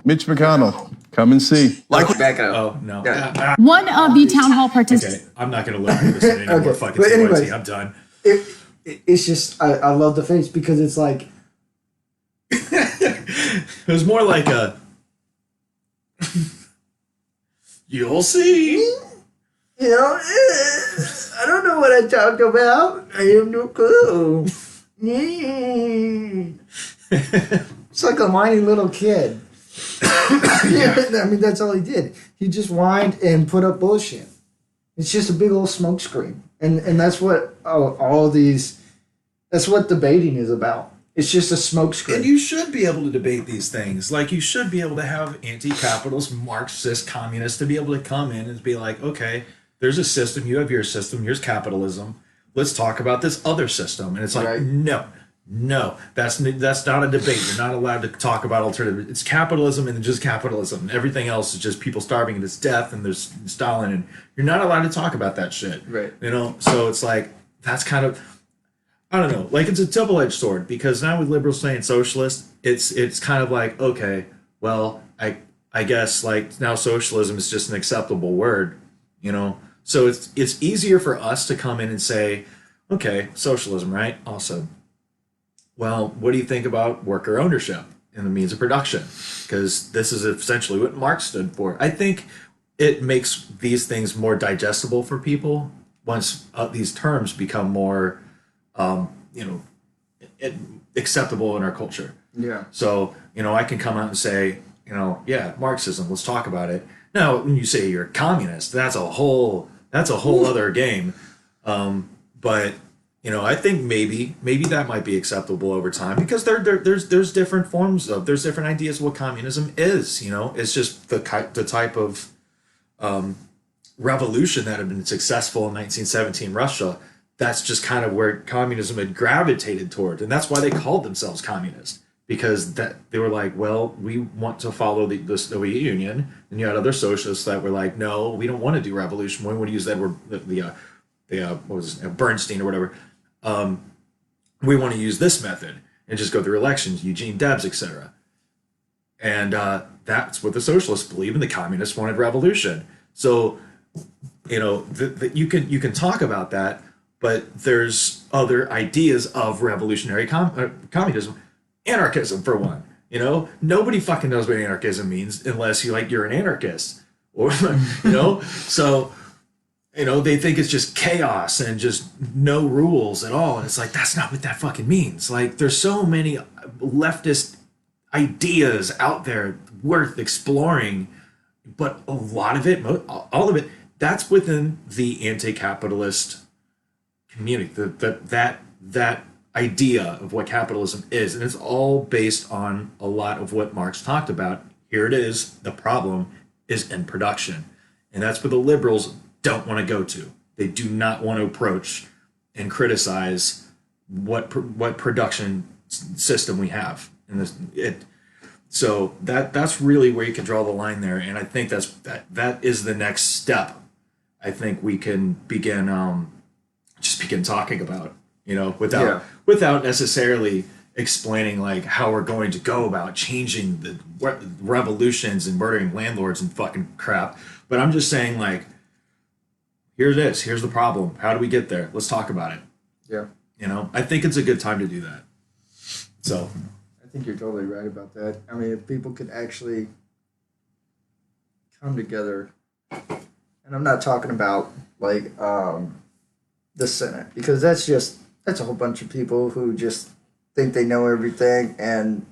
Mitch McConnell, come and see. Back up. Oh, no. Yeah. One of the town hall participants. Okay, I'm not going to look at this anymore. Okay, Fucking but anyways, TYT, I'm done. It's just, I love the face because it's like... It was more like a... You'll see. You know, I don't know what I talked about. I have no clue. It's like a whiny little kid. I mean, that's all he did. He just whined and put up bullshit. It's just a big old smoke screen. And that's what that's what debating is about. It's just a smoke screen. And you should be able to debate these things. Like, you should be able to have anti-capitalist, Marxist, communists to be able to come in and be like, okay, there's a system, you have your system, here's capitalism. Let's talk about this other system. And it's like, right. No, that's not a debate. You're not allowed to talk about alternative. It's capitalism and just capitalism. Everything else is just people starving and it's death and there's Stalin, and you're not allowed to talk about that shit. Right. So it's like, that's kind of, I don't know, like it's a double-edged sword, because now with liberals saying socialist, it's kind of like, okay, well, I guess like now socialism is just an acceptable word, So it's easier for us to come in and say, okay, socialism, right? Awesome. Well, what do you think about worker ownership? in the means of production, because this is essentially what Marx stood for. I think it makes these things more digestible for people once these terms become more, you know, acceptable in our culture. Yeah. So, I can come out and say, yeah, Marxism, let's talk about it. Now, when you say you're a communist, that's a whole other game. But I think maybe that might be acceptable over time, because there's different forms there's different ideas of what communism is. It's just the type of revolution that had been successful in 1917 Russia. That's just kind of where communism had gravitated toward, and that's why they called themselves communist, because they were like, well, we want to follow the Soviet Union. And you had other socialists that were like, no, we don't want to do revolution. We want to use that word, what was it, Bernstein or whatever. We want to use this method and just go through elections, Eugene Debs, etc. And that's what the socialists believe, and the communists wanted revolution. So, you can talk about that, but there's other ideas of revolutionary communism. Anarchism, for one. Nobody fucking knows what anarchism means unless you're an anarchist, or so they think it's just chaos and just no rules at all, and it's like, that's not what that fucking means. Like, there's so many leftist ideas out there worth exploring, but a lot of it, all of it, that's within the anti-capitalist community. That idea of what capitalism is, and it's all based on a lot of what Marx talked about. Here it is. The problem is in production, and that's where the liberals don't want to go to. They do not want to approach and criticize what production system we have in this. So that's really where you can draw the line there, and I think that is the next step. I think we can begin talking about, without necessarily explaining like how we're going to go about changing the revolutions and murdering landlords and fucking crap. But I'm just saying, like, here's the problem. How do we get there? Let's talk about it. Yeah. I think it's a good time to do that. So I think you're totally right about that. I mean, if people could actually come together, and I'm not talking about like the Senate, because that's a whole bunch of people who just think they know everything, and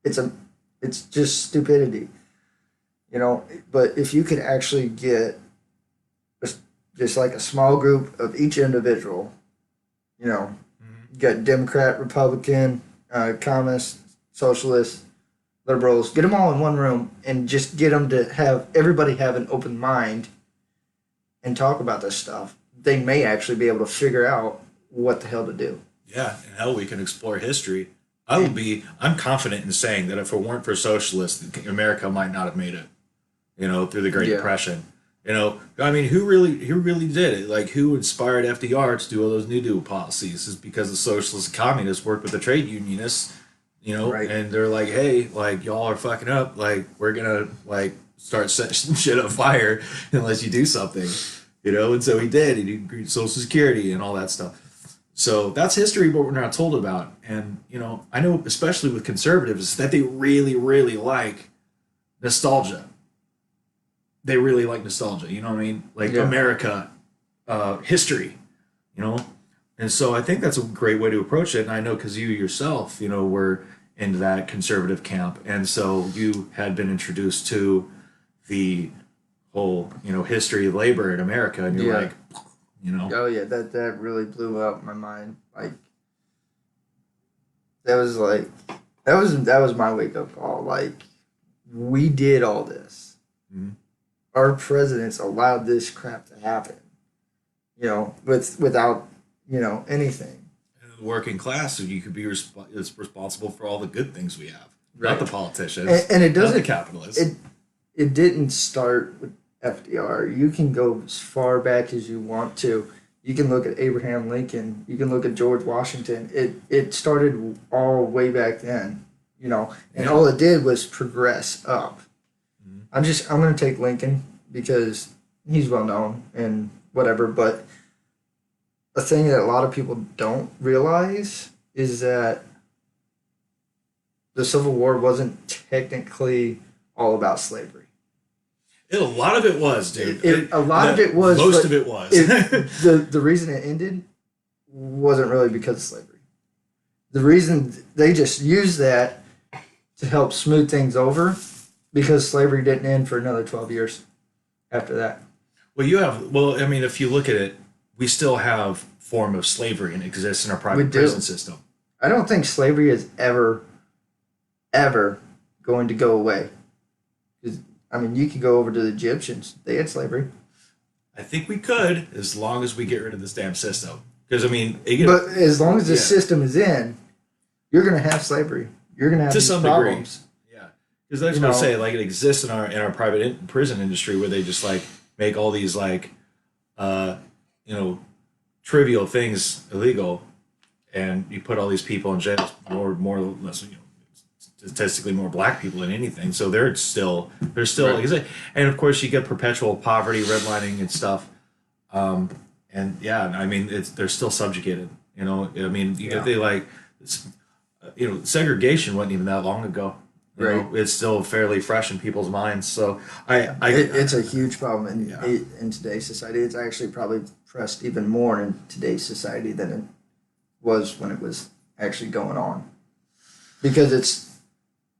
it's just stupidity, But if you could actually get just like a small group of each individual, you got Democrat, Republican, communist, socialist, liberals, get them all in one room and just get them to have everybody have an open mind and talk about this stuff. They may actually be able to figure out what the hell to do. Yeah, and hell, we can explore history. I'm confident in saying that if it weren't for socialists, America might not have made it, through the Great Depression. I mean, who really did it? Like, who inspired FDR to do all those New Deal policies? Is because the socialists and communists worked with the trade unionists, Right. And they're like, hey, like, y'all are fucking up. Like, we're gonna like start setting some shit on fire unless you do something, And so he did. He did Social Security and all that stuff. So that's history, but we're not told about. And I know, especially with conservatives, that they really, really like nostalgia. They really like nostalgia, you know what I mean? Like, Yeah. America, history, And so I think that's a great way to approach it. And I know because you yourself, were into that conservative camp. And so you had been introduced to the whole, history of labor in America. And you're like, Oh yeah, that really blew up my mind. Like, that was my wake up call. Like, we did all this. Mhm. Our presidents allowed this crap to happen. Without anything. And the working class, so you could be is responsible for all the good things we have, Right. not the politicians, And it doesn't. not the capitalists. It didn't start with FDR. You can go as far back as you want to. You can look at Abraham Lincoln. You can look at George Washington. It started all way back then, and all it did was progress up. Mm-hmm. I'm going to take Lincoln because he's well known and whatever. But a thing that a lot of people don't realize is that the Civil War wasn't technically all about slavery. A lot of it was, dude. A lot of it was. Most of it was. The reason it ended wasn't really because of slavery. The reason they just used that to help smooth things over, because slavery didn't end for another 12 years after that. Well, I mean, if you look at it, we still have form of slavery and exists in our private prison system. I don't think slavery is ever going to go away. Because, I mean, you could go over to the Egyptians. They had slavery. I think we could, as long as we get rid of this damn system. Because, I mean... But as long as the system is in, you're going to have slavery. You're going to have to these some problems. Degree. Yeah. Because that's what I say, like, it exists in our private prison industry where they just, like, make all these, like, trivial things illegal, and you put all these people in jail, more or less, statistically more black people than anything. So they're still right. Like I say, and of course you get perpetual poverty, redlining, and stuff. And yeah, I mean they're still subjugated. I mean if they like, segregation wasn't even that long ago. It's still fairly fresh in people's minds. So it's a huge problem in today's society. It's actually probably pressed even more in today's society than it was when it was actually going on, because it's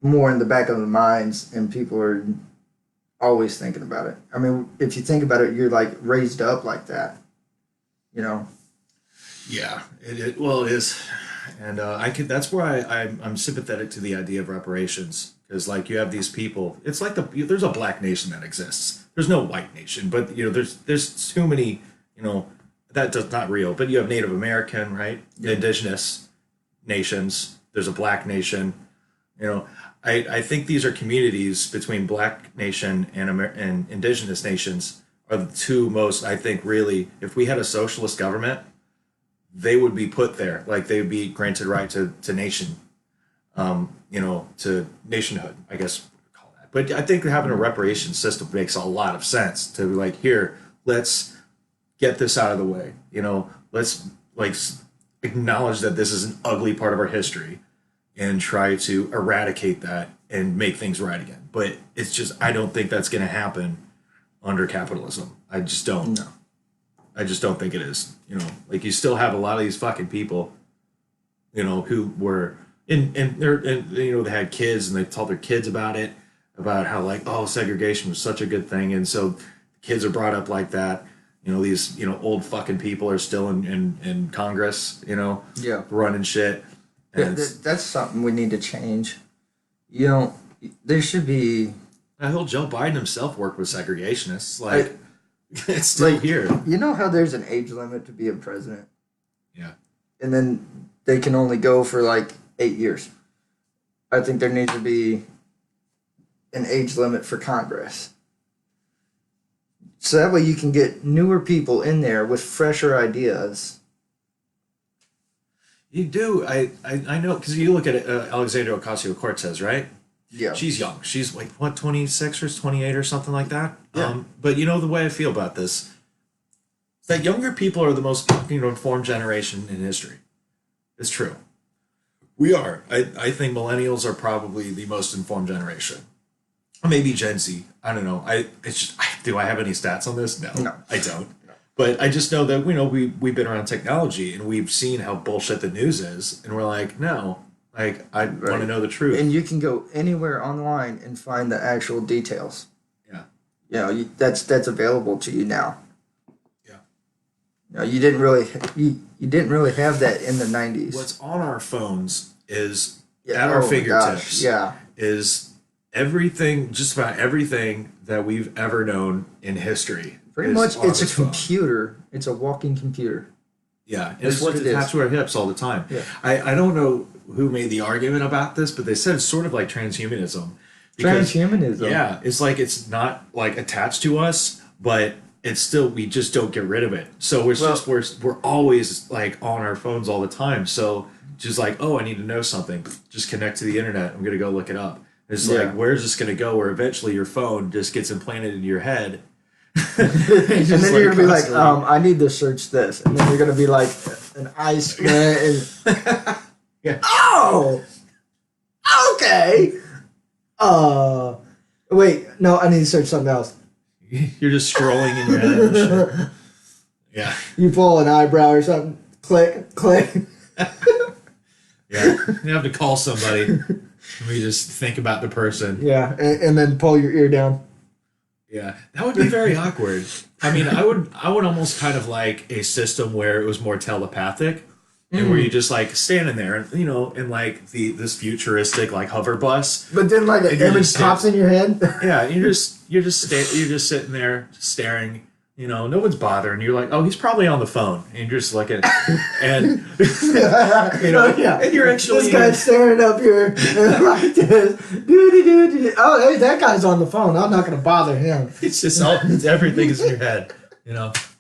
more in the back of the minds and people are always thinking about it. I mean, if you think about it, you're like raised up like that, Yeah, it is. And that's where I'm sympathetic to the idea of reparations, because like you have these people, it's like there's a black nation that exists. There's no white nation, but there's too many, that's not real. But you have Native American, right? Yeah. Indigenous nations. There's a black nation. I think these are communities between black nation and indigenous nations are the two most, I think, really, if we had a socialist government, they would be put there, like they would be granted right to nation, to nationhood, I guess we call that. But I think having a reparations system makes a lot of sense to be like, here, let's get this out of the way. Let's like acknowledge that this is an ugly part of our history and try to eradicate that and make things right again. But it's just, I don't think that's going to happen under capitalism. I just don't. No. I just don't think it is. Like you still have a lot of these fucking people, who were and they had kids and they told their kids about it, about how like, oh, segregation was such a good thing. And so kids are brought up like that. These, old fucking people are still in Congress, running shit. And that's something we need to change. There should be. I hope Joe Biden himself worked with segregationists. Like, it's still here. You know how there's an age limit to be a president? Yeah. And then they can only go for like 8 years. I think there needs to be an age limit for Congress. So that way you can get newer people in there with fresher ideas. You do. I know, because you look at Alexandria Ocasio-Cortez, right? Yeah. She's young. She's like, what, 26 or 28 or something like that? Yeah. But the way I feel about this is that younger people are the most informed generation in history. It's true. We are. I think millennials are probably the most informed generation. Or maybe Gen Z. I don't know. Do I have any stats on this? No. I don't. No. But I just know that, we've been around technology and we've seen how bullshit the news is. And we're like, no. Like, I want to know the truth. And you can go anywhere online and find the actual details. Yeah. That's available to you now. Yeah. You didn't really have that in the 90s. What's on our phones is at our fingertips. Yeah. Is everything, just about everything that we've ever known in history. Pretty much, it's a computer. It's a walking computer. Yeah, and it's attached to our hips all the time. Yeah. I don't know who made the argument about this, but they said it's sort of like transhumanism. Transhumanism? Yeah, it's like it's not like attached to us, but it's still, we just don't get rid of it. So we're always like on our phones all the time. So just like, oh, I need to know something. Just connect to the internet. I'm going to go look it up. It's like, where's this going to go? Where eventually your phone just gets implanted into your head. And then you're going to be like, I need to search this. And then you're going to be like an eye squint. And, Yeah. Oh! Okay. Wait, no, I need to search something else. You're just scrolling in your head and shit. Yeah. You pull an eyebrow or something. Click, click. Yeah. You have to call somebody. We just think about the person. Yeah, and then pull your ear down. Yeah. That would be very awkward. I mean, I would almost kind of like a system where it was more telepathic. And where you just like standing there, and in like this futuristic like hover bus. But then like an image pops in your head. Yeah, you're just sitting there staring. No one's bothering. You're like, oh, he's probably on the phone, and you're just looking, and and you're actually this guy's staring up here like this. Oh, hey, that guy's on the phone. I'm not gonna bother him. It's just everything is in your head.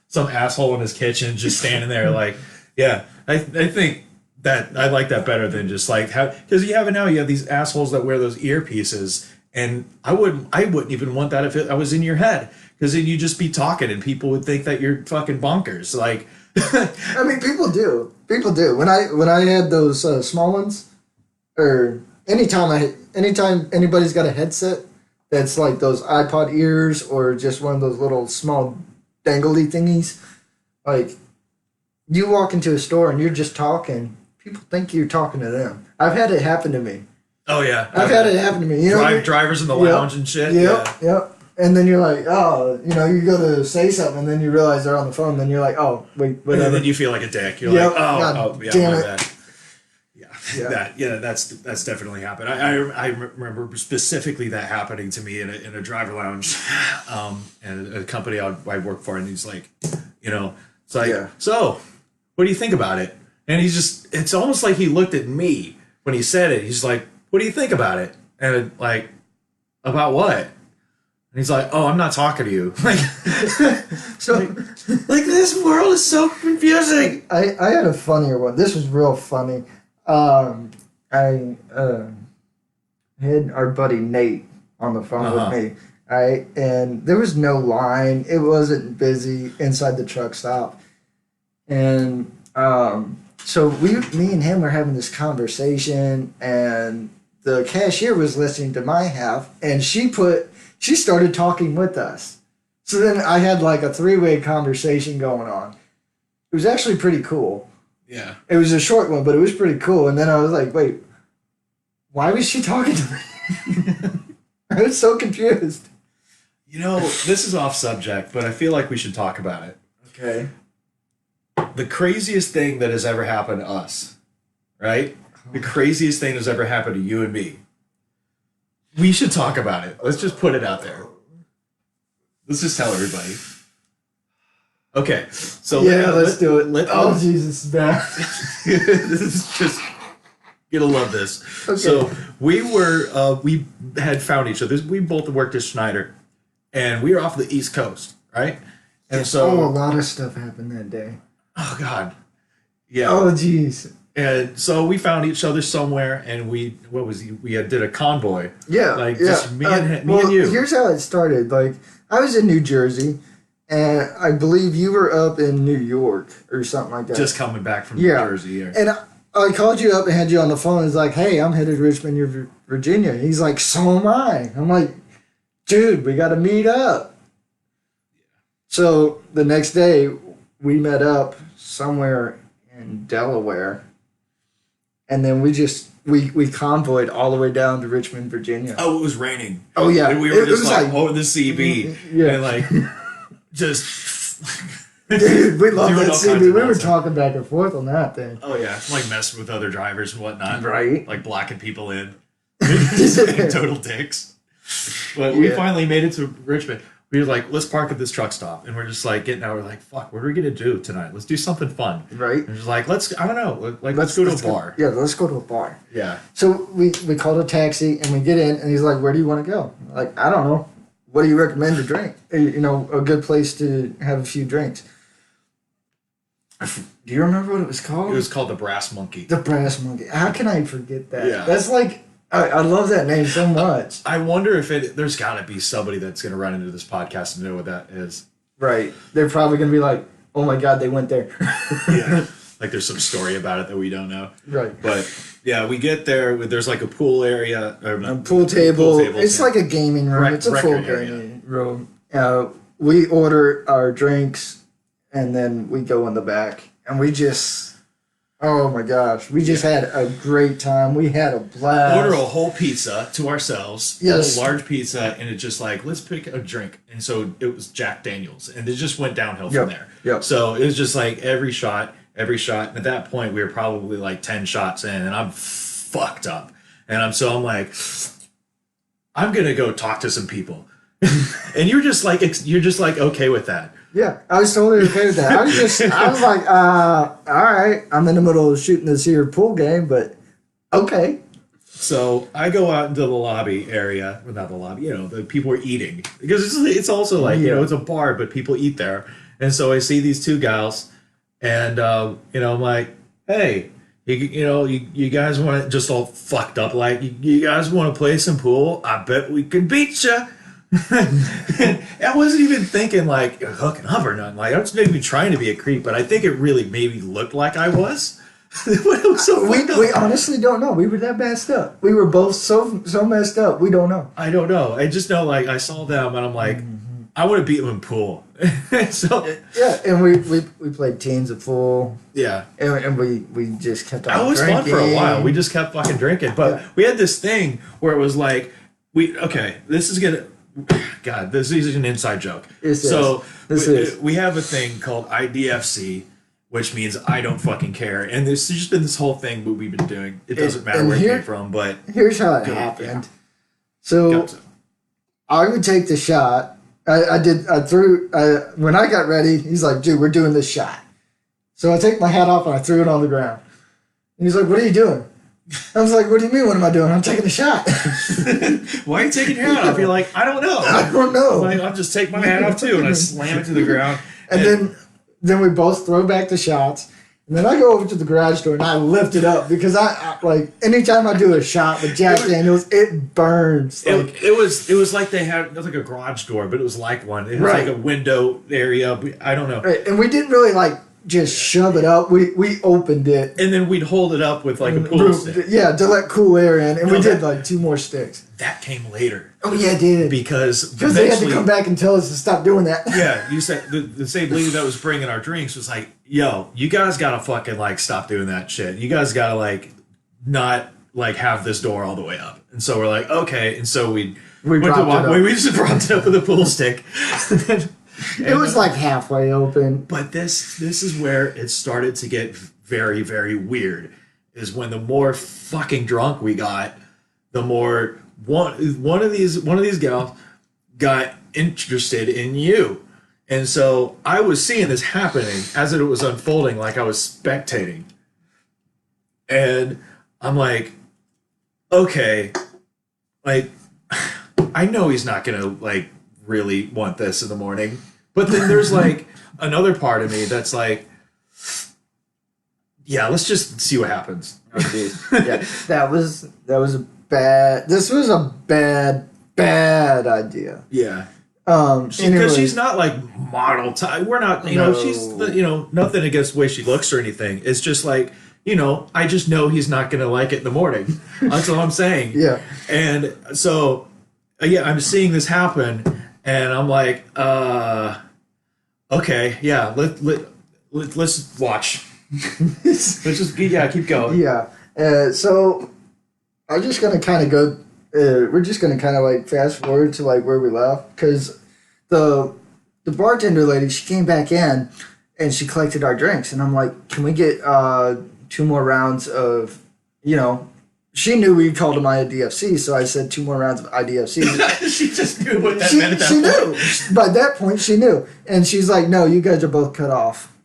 Some asshole in his kitchen just standing there like, yeah. I think that I like that better than just like because you have these assholes that wear those earpieces, and I wouldn't even want that if I was in your head, because then you'd just be talking and people would think that you're fucking bonkers. Like, I mean, people do. When I had those small ones, or anytime anybody's got a headset that's like those iPod ears or just one of those little small dangly thingies, like. You walk into a store and you're just talking. People think you're talking to them. I've had it happen to me. Oh yeah, I've had it happen to me. Drivers in the lounge and shit. Yep. And then you're like, oh, you go to say something, and then you realize they're on the phone. And then you're like, oh, wait, whatever. And then you feel like a dick. You're like, oh, yeah, damn my it. bad. That's definitely happened. I remember specifically that happening to me in a driver lounge, and a company I work for, and he's like, it's like, so. What do you think about it? And it's almost like he looked at me when he said it. He's like, what do you think about it? And like, about what? And he's like, oh, I'm not talking to you. Like, so like this world is so confusing. I had a funnier one. This was real funny. I had our buddy Nate on the phone with me. Right? And there was no line. It wasn't busy inside the truck stop. And so me and him were having this conversation, and the cashier was listening to my half, and she started talking with us. So then I had like a 3-way conversation going on. It was actually pretty cool. Yeah. It was a short one, but it was pretty cool. And then I was like, wait, why was she talking to me? I was so confused. This is off subject, but I feel like we should talk about it. Okay. The craziest thing that has ever happened to us, right? The craziest thing that's ever happened to you and me. We should talk about it. Let's just put it out there. Let's just tell everybody. Okay, so let's do it. Jesus, man. This is just you're gonna love this. Okay. So we had found each other. We both worked at Schneider, and we were off the East Coast, right? And so a lot of stuff happened that day. Oh God, yeah. Oh jeez. And so we found each other somewhere, and we did a convoy. Yeah, just me and you. Here's how it started. Like I was in New Jersey, and I believe you were up in New York or something like that. Just coming back from New Jersey. Yeah. And I called you up and had you on the phone. It's like, hey, I'm headed to Richmond, Virginia. He's like, so am I. I'm like, dude, we got to meet up. So the next day, we met up somewhere in Delaware, and then we convoyed all the way down to Richmond, Virginia. Oh, it was raining. Oh yeah, and we were just like over the CB, and like just. Dude, we love that CB. We were talking back and forth on that thing. Oh yeah, like messing with other drivers and whatnot, right? Like blocking people in, total dicks. But we finally made it to Richmond. We were like, let's park at this truck stop, and we're just like getting out. We're like, fuck, what are we gonna do tonight? Let's do something fun, right? And just like, let's go to a bar. Let's go to a bar. Yeah. So we called a taxi, and we get in, and he's like, where do you want to go? Like, I don't know. What do you recommend to drink? A good place to have a few drinks. Do you remember what it was called? It was called the Brass Monkey. The Brass Monkey. How can I forget that? Yeah. That's like, I love that name so much. I wonder if there's got to be somebody that's going to run into this podcast and know what that is. Right. They're probably going to be like, oh my God, they went there. Yeah. Like there's some story about it that we don't know. Right. But yeah, we get there. There's like a pool area. Or A pool table. It's like a gaming room. It's a full record area. gaming room. We order our drinks, and then we go in the back, and we just, oh my gosh, we just had a great time. We had a blast. Order a whole pizza to ourselves, Yes. a large pizza, and it's just like, let's pick a drink. And so it was Jack Daniels, and it just went downhill from there. Yep. So it was just like every shot. And at that point, we were probably like 10 shots in, and I'm fucked up. And I'm like, I'm gonna go talk to some people. And you're just like okay with that. Yeah, I was totally okay with that. I was like, all right, I'm in the middle of shooting this here pool game, but okay. So I go out into the lobby area, well, not the lobby, the people are eating. Because it's also like, it's a bar, but people eat there. And so I see these two gals, and, I'm like, hey, you guys want to, just all fucked up, like, you guys want to play some pool? I bet we can beat you. I wasn't even thinking like hooking up or nothing. Like I was maybe trying to be a creep, but I think it really maybe looked like I was. It was so we honestly don't know. We were that messed up. We were both so messed up. We don't know. I don't know. I just know like I saw them and I'm like, I want to beat them in pool. So yeah, and we played teams of pool. Yeah, and we just kept on. That was drinking. fun for a while. We just kept fucking drinking, but we had this thing where it was like this is gonna. God, this is an inside joke. We have a thing called IDFC, which means I don't fucking care. And there's just been this whole thing that we've been doing. It doesn't matter where it came from, but here's how it happened. So I would take the shot. I threw when I got ready. He's like, "Dude, we're doing this shot." So I take my hat off and I threw it on the ground. And he's like, "What are you doing?" I was like, "What do you mean? What am I doing? I'm taking a shot." Why are you taking your hat off? You're like, I don't know. I don't know. Like, I'll just take my hat off too, and I slam it to the ground. And then we both throw back the shots. And then I go over to the garage door and I lift it up because I like anytime I do a shot with Jack Daniels, it burns. Like, it was like they had like a garage door, but it was like one. It was like a window area. I don't know. Right. And we didn't really like just shove it up. We opened it. And then we'd hold it up with like a pool stick. Yeah, to let cool air in. And we did like 2 more sticks. That came later. Oh yeah, it did. Because they had to come back and tell us to stop doing that. Yeah, you said the same lady that was bringing our drinks was like, "Yo, you guys gotta fucking like stop doing that shit. You guys gotta like not like have this door all the way up." And so we're like, okay. And so we just propped it up with a pool stick. It was like halfway open. But this is where it started to get very, very weird. Is when the more fucking drunk we got, the more one of these gals got interested in you. And so I was seeing this happening as it was unfolding, like I was spectating. And I'm like, okay, like I know he's not gonna like really want this in the morning. But then there's like another part of me that's like, yeah, let's just see what happens. Okay. Yeah, that was a bad. This was a bad idea. Yeah. Because she's not like model type. We're not, she's nothing against the way she looks or anything. It's just like, I just know he's not gonna like it in the morning. That's all I'm saying. Yeah. And so, I'm seeing this happen, and I'm like, okay, yeah, let's watch. Let's just keep going. Yeah. So I'm just gonna kind of go. We're just gonna kind of like fast forward to like where we left because the bartender lady, she came back in and she collected our drinks, and I'm like, can we get 2 more rounds of She knew we called them IDFC, so I said 2 more rounds of IDFC. She just knew what that meant at that point. She knew. By that point, she knew. And she's like, no, you guys are both cut off.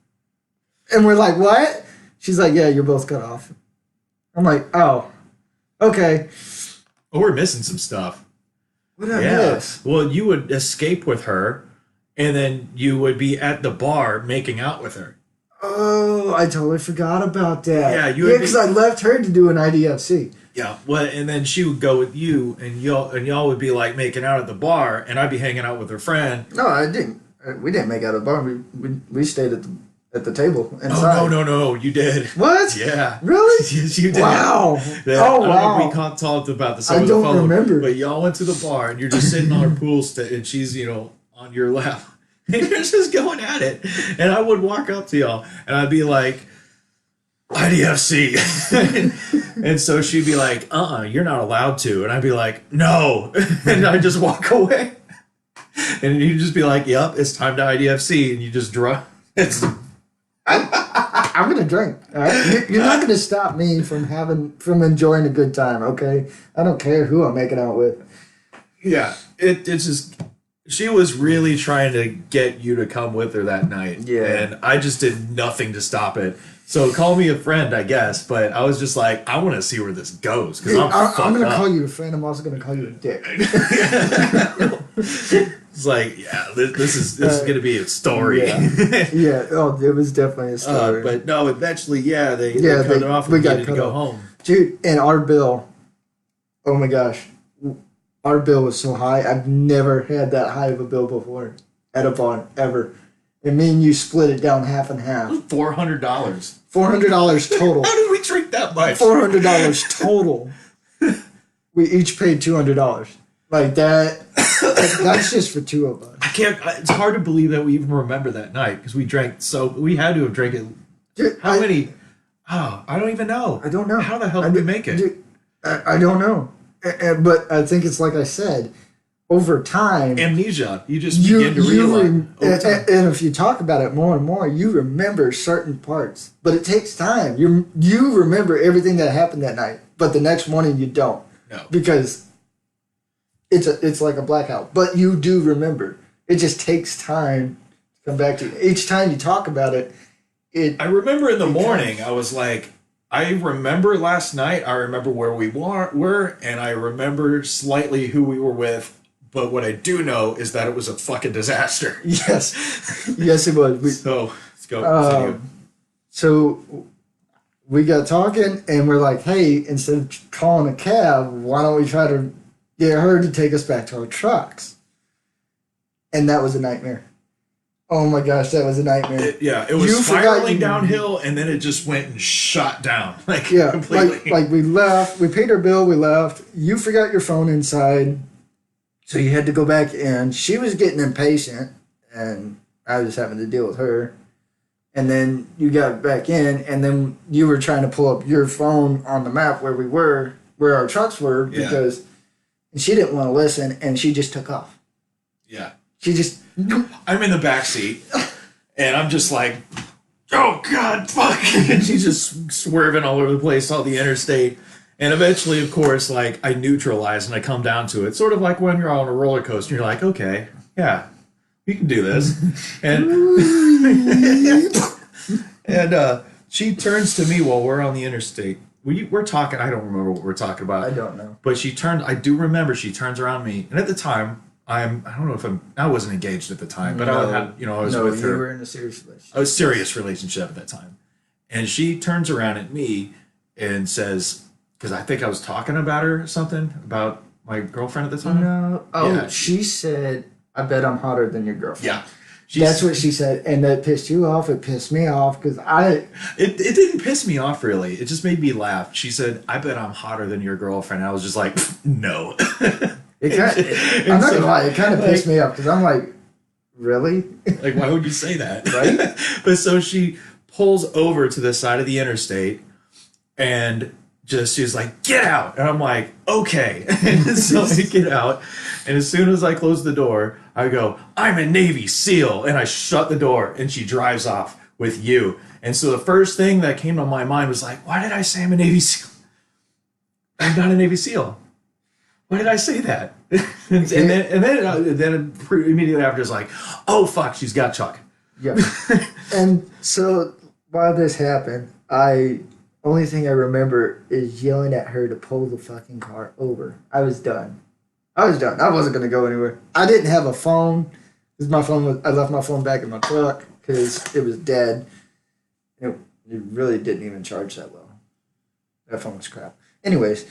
And we're like, what? She's like, yeah, you're both cut off. I'm like, oh, okay. Oh, we're missing some stuff. What did I miss? Well, you would escape with her, and then you would be at the bar making out with her. Oh, I totally forgot about that. Yeah, because I left her to do an IDFC. Yeah, well, and then she would go with you, and y'all would be like making out at the bar, and I'd be hanging out with her friend. No, I didn't. We didn't make out at the bar. We stayed at the table Oh inside. no, you did. What? Yeah. Really? Yes, you did. Wow. Yeah, Oh, I don't know wow. if we talked about this I over the don't phone. remember. But y'all went to the bar and you're just sitting on her pool and she's, on your lap. And you're just going at it. And I would walk up to y'all and I'd be like, IDFC. And so she'd be like, you're not allowed to. And I'd be like, no. And I'd just walk away. And you'd just be like, yep, it's time to IDFC. And you just draw. I'm gonna drink. All right? You're not gonna stop me from enjoying a good time. Okay, I don't care who I'm making out with. Yeah, it's just she was really trying to get you to come with her that night. Yeah, and I just did nothing to stop it. So call me a friend, I guess. But I was just like, I want to see where this goes because I'm gonna call you a friend. I'm also gonna call you a dick. It's like, yeah, this is gonna be a story. Yeah. Oh, it was definitely a story. But no, eventually, they cut it off. We And got needed cut to go off. home. Dude, and our bill. Oh my gosh, our bill was so high. I've never had that high of a bill before at a bar ever. And me and you split it down half and half. $400. $400 total. How did we drink that much? $400 total. We each paid $200. Like that. That's just for two of us. I can't. It's hard to believe that we even remember that night because we drank. So we had to have drank it. Dude, How many? Oh, I don't even know. I don't know. How the hell did we make it? Dude, I don't know. But I think it's like I said, over time. Amnesia. You just begin to realize. And if you talk about it more and more, you remember certain parts. But it takes time. You remember everything that happened that night, but the next morning you don't. No. Because it's like a blackout. But you do remember. It just takes time to come back to you. Each time you talk about it, I remember in the morning, I was like, I remember last night, I remember where we were, and I remember slightly who we were with, but what I do know is that it was a fucking disaster. Yes. Yes, it was. So, let's go. Continue. So we got talking, and we're like, hey, instead of calling a cab, why don't we try to get her to take us back to our trucks? And that was a nightmare. Oh my gosh, that was a nightmare. It was spiraling downhill, and then it just went and shot down, completely. Like we left, we paid our bill, we left. You forgot your phone inside, so you had to go back in. She was getting impatient, and I was having to deal with her. And then you got back in, and then you were trying to pull up your phone on the map where we were, where our trucks were, because she didn't want to listen, and she just took off. Yeah. She just... I'm in the back seat, and I'm just like, oh, God, fuck. And she's just swerving all over the place, all the interstate. And eventually, of course, I neutralize, and I come down to it. Sort of like when you're on a roller coaster, you're like, okay, yeah, we can do this. And she turns to me while we're on the interstate. We're talking. I don't remember what we're talking about. I don't know. But I do remember she turns around me. And at the time, I don't know if I wasn't engaged at the time, but I was with her. You were in a serious relationship. I was serious relationship at that time. And she turns around at me and says, because I think I was talking about her or something, about my girlfriend at the time. No. Oh, yeah. She said, I bet I'm hotter than your girlfriend. Yeah. That's what she said, and that pissed you off. It pissed me off because It didn't piss me off really. It just made me laugh. She said, "I bet I'm hotter than your girlfriend." I was just like, "No." I'm not gonna lie. It kind of pissed me off because I'm like, really? Like, why would you say that? Right? But so she pulls over to the side of the interstate, and she's like, "Get out!" And I'm like, "Okay." And so I get out, and as soon as I close the door, I go, "I'm a Navy SEAL," and I shut the door, and she drives off with you. And so the first thing that came to my mind was like, why did I say I'm a Navy SEAL? I'm not a Navy SEAL. Why did I say that? and then immediately after, it's like, oh fuck, she's got Chuck. Yeah. And so while this happened, only thing I remember is yelling at her to pull the fucking car over. I was done. I wasn't gonna go anywhere. I didn't have a phone because I left my phone back in my truck because it was dead. It really didn't even charge that well. That phone was crap. Anyways,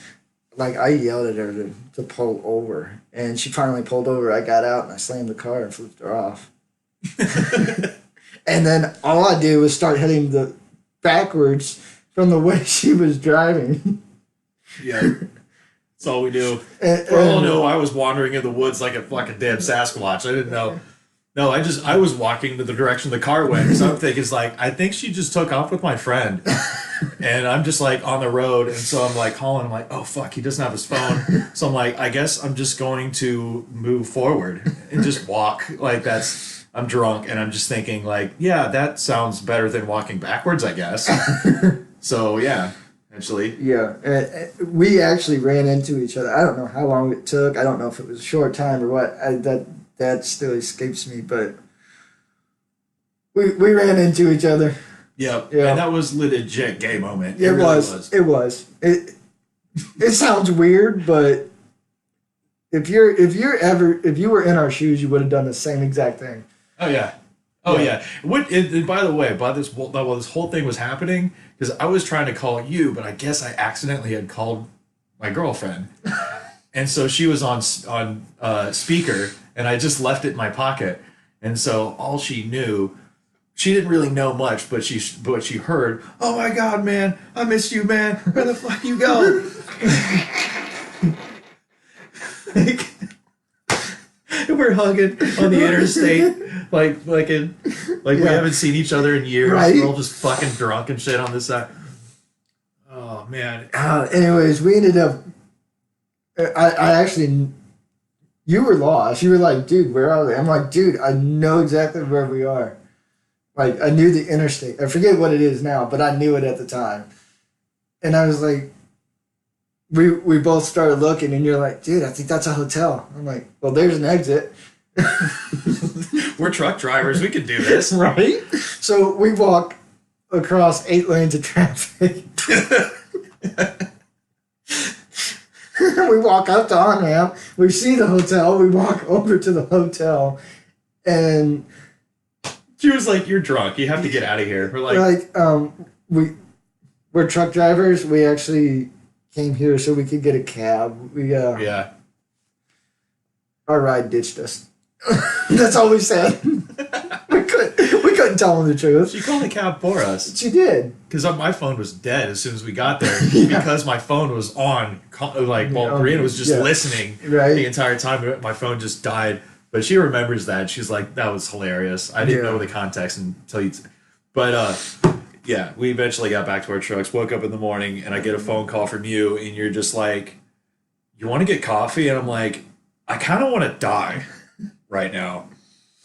I yelled at her to pull over, and she finally pulled over. I got out and I slammed the car and flipped her off. And then all I did was start heading the backwards from the way she was driving. Yeah. That's all we do. And, For all I know, I was wandering in the woods like a fucking damn Sasquatch. I didn't know. No, I was walking to the direction the car went. Because I'm thinking, I think she just took off with my friend. And I'm just like on the road. And so I'm like calling. I'm like, oh, fuck, he doesn't have his phone. So I'm like, I guess I'm just going to move forward and just walk. Like I'm drunk. And I'm just thinking like, yeah, that sounds better than walking backwards, I guess. So, yeah. Actually, yeah, we actually ran into each other. I don't know how long it took. I don't know if it was a short time or what. That still escapes me. But we ran into each other. Yeah, Yeah. And that was a legit gay moment. It really was. It was. It sounds weird, but if you were in our shoes, you would have done the same exact thing. Oh yeah. Oh yeah. And by the way, while this whole thing was happening, because I was trying to call you, but I guess I accidentally had called my girlfriend, and so she was on speaker, and I just left it in my pocket, and so all she knew, she didn't really know much, but she heard, "Oh my God, man, I miss you, man. Where the fuck you go?" We're hugging on the interstate, like we haven't seen each other in years. Right? We're all just fucking drunk and shit on this side. Oh man. Anyways, we ended up. I actually. You were lost. You were like, dude, where are they? I'm like, dude, I know exactly where we are. Like, I knew the interstate. I forget what it is now, but I knew it at the time. And I was like, we both started looking, and you're like, dude, I think that's a hotel. I'm like, well, there's an exit. We're truck drivers. We can do this, right? So we walk across 8 lanes of traffic. We walk up the on-ramp. We see the hotel. We walk over to the hotel, and she was like, "You're drunk. You have to get out of here." We're truck drivers. We actually came here so we could get a cab. Yeah. Our ride ditched us. That's all we said. we couldn't tell them the truth. She called a cab for us. She did. Because my phone was dead as soon as we got there. Yeah. Because my phone was on, Brianna was just listening the entire time. My phone just died. But she remembers that. She's like, that was hilarious. I didn't know the context until you... Yeah, we eventually got back to our trucks, woke up in the morning, and I get a phone call from you, and you're just like, you want to get coffee? And I'm like, I kind of want to die right now.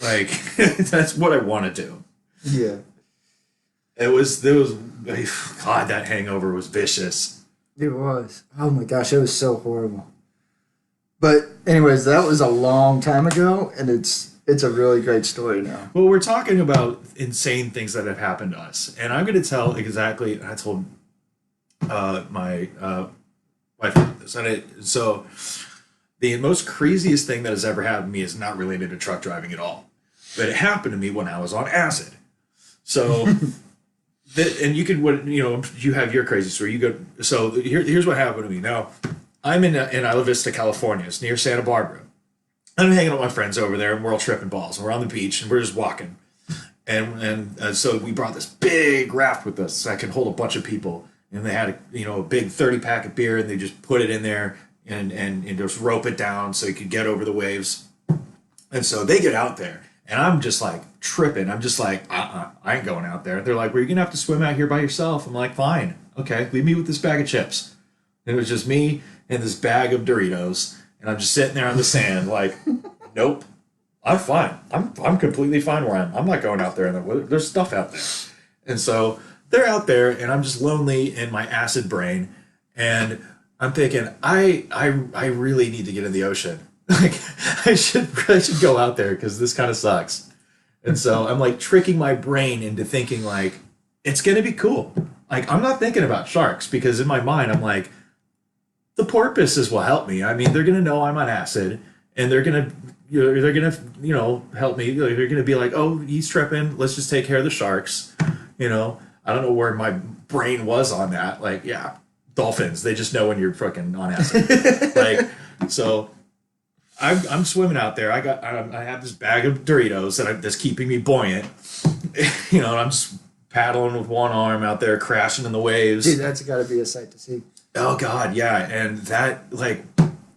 Like, that's what I want to do. Yeah. God, that hangover was vicious. It was. Oh my gosh, it was so horrible. But anyways, that was a long time ago, and it's a really great story now. Well, we're talking about insane things that have happened to us, and I'm going to tell exactly. I told my wife this, so the most craziest thing that has ever happened to me is not related to truck driving at all, but it happened to me when I was on acid. So, and you can, you have your crazy story. You go. So here's what happened to me. Now, I'm in Isla Vista, California. It's near Santa Barbara. I'm hanging out with my friends over there, and we're all tripping balls. And we're on the beach, and we're just walking. And so we brought this big raft with us that could hold a bunch of people. And they had a big 30-pack of beer, and they just put it in there and just rope it down so you could get over the waves. And so they get out there, and I'm just like tripping. I'm just like, I ain't going out there. They're like, well, you're going to have to swim out here by yourself. I'm like, fine. Okay, leave me with this bag of chips. And it was just me and this bag of Doritos. And I'm just sitting there on the sand like, nope, I'm fine. I'm completely fine where I am. I'm not going out there. And there's stuff out there. And so they're out there, and I'm just lonely in my acid brain. And I'm thinking, I really need to get in the ocean. Like, I should go out there because this kind of sucks. And so I'm like tricking my brain into thinking like, it's going to be cool. Like, I'm not thinking about sharks because in my mind, I'm like, the porpoises will help me. I mean, they're gonna know I'm on acid, and they're gonna help me. They're gonna be like, "Oh, he's tripping. Let's just take care of the sharks." I don't know where my brain was on that. Like, yeah, dolphins. They just know when you're fucking on acid. Like, so I'm swimming out there. I have this bag of Doritos that's keeping me buoyant, you know, I'm just paddling with one arm out there, crashing in the waves. Dude, that's got to be a sight to see. Oh God, yeah, and that like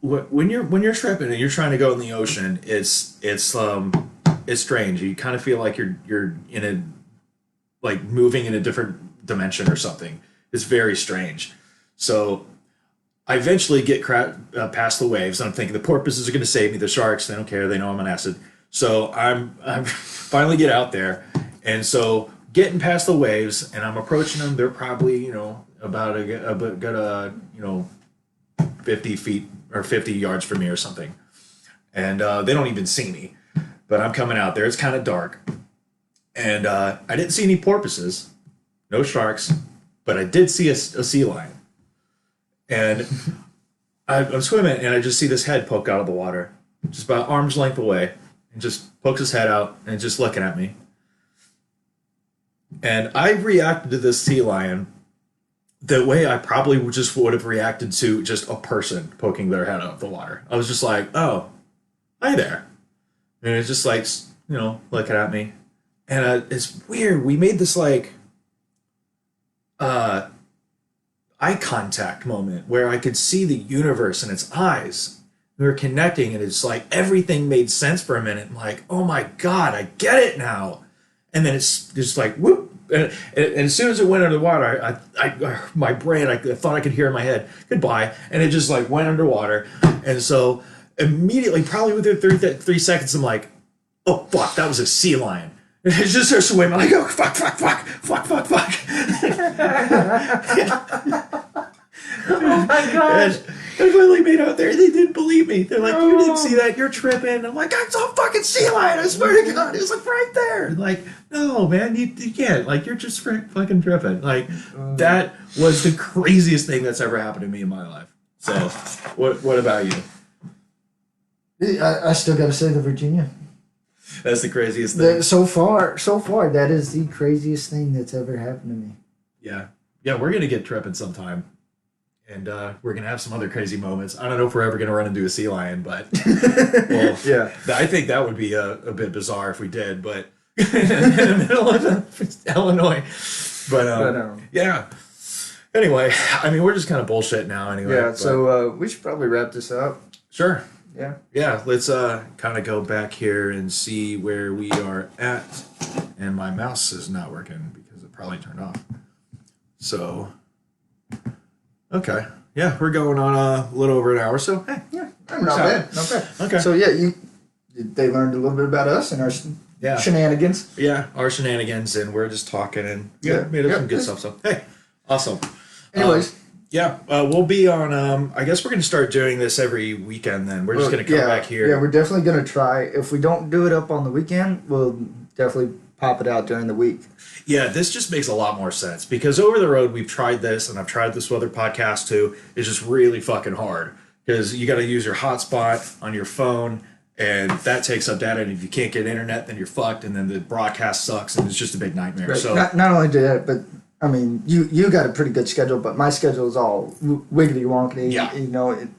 when you're tripping and you're trying to go in the ocean, it's strange. You kind of feel like you're in a like moving in a different dimension or something. It's very strange. So I eventually get past the waves, and I'm thinking the porpoises are going to save me. The sharks, they don't care. They know I'm on acid. So I'm finally get out there, and so getting past the waves, and I'm approaching them. They're probably about a 50 feet or 50 yards from me or something, and they don't even see me. But I'm coming out there. It's kind of dark, and I didn't see any porpoises, no sharks, but I did see a sea lion. And I'm swimming, and I just see this head poke out of the water, just about arm's length away, and just pokes his head out and just looking at me. And I reacted to this sea lion the way I probably would have reacted to just a person poking their head out of the water. I was just like, oh, hi there. And it's just like, looking at me. And it's weird. We made this like eye contact moment where I could see the universe in its eyes. We were connecting, and it's like everything made sense for a minute. I'm like, oh my God, I get it now. And then it's just like, whoop. And as soon as it went under the water, my brain, I thought I could hear in my head, goodbye. And it just like went underwater. And so immediately, probably within 3 seconds, I'm like, oh, fuck, that was a sea lion. And it just starts swimming. I go, fuck. Oh my gosh. And I finally made out there. They didn't believe me. They're like, you didn't see that. You're tripping. I'm like, I saw a fucking sea lion. I swear to God. It was like right there. Like, no, man, you can't. Like, you're just fucking tripping. Like, that was the craziest thing that's ever happened to me in my life. So, what about you? I still got to say the Virginia. That's the craziest thing. So far, that is the craziest thing that's ever happened to me. Yeah, we're gonna get tripping sometime, and we're gonna have some other crazy moments. I don't know if we're ever gonna run into a sea lion, but well, yeah, I think that would be a bit bizarre if we did. But in the middle of Illinois, but yeah. Anyway, I mean, we're just kind of bullshit now. Anyway, yeah. So we should probably wrap this up. Sure. Yeah. Let's kind of go back here and see where we are at. And my mouse is not working because it probably turned off. So, okay. Yeah, we're going on a little over an hour, so hey. Yeah, not bad. Okay. So yeah, they learned a little bit about us and our shenanigans. Yeah, our shenanigans, and we're just talking and made up some good stuff. So hey, awesome. Anyways. We'll be on. I guess we're going to start doing this every weekend. Then we're just going to come back here. Yeah, we're definitely going to try. If we don't do it up on the weekend, we'll definitely pop it out during the week. Yeah, this just makes a lot more sense because over the road we've tried this, and I've tried this with other podcasts too. It's just really fucking hard because you got to use your hotspot on your phone, and that takes up data. And if you can't get internet, then you're fucked, and then the broadcast sucks, and it's just a big nightmare. Right. So not only that, but I mean, you got a pretty good schedule, but my schedule is all wiggity wonkety. Yeah.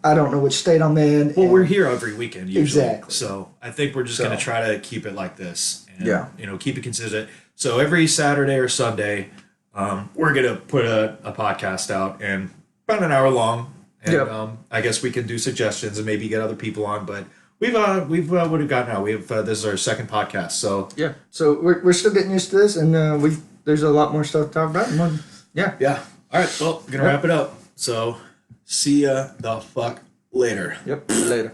I don't know which state I'm in. Well, we're here every weekend usually. Exactly. So I think we're just going to try to keep it like this. And, keep it consistent. So every Saturday or Sunday, we're going to put a podcast out, and about an hour long. And I guess we can do suggestions and maybe get other people on. But we've what have we got now? This is our second podcast. So yeah. So we're still getting used to this, and there's a lot more stuff to talk about. Yeah. Yeah. All right. Well, we're going to wrap it up. So see ya the fuck later. Yep. Later.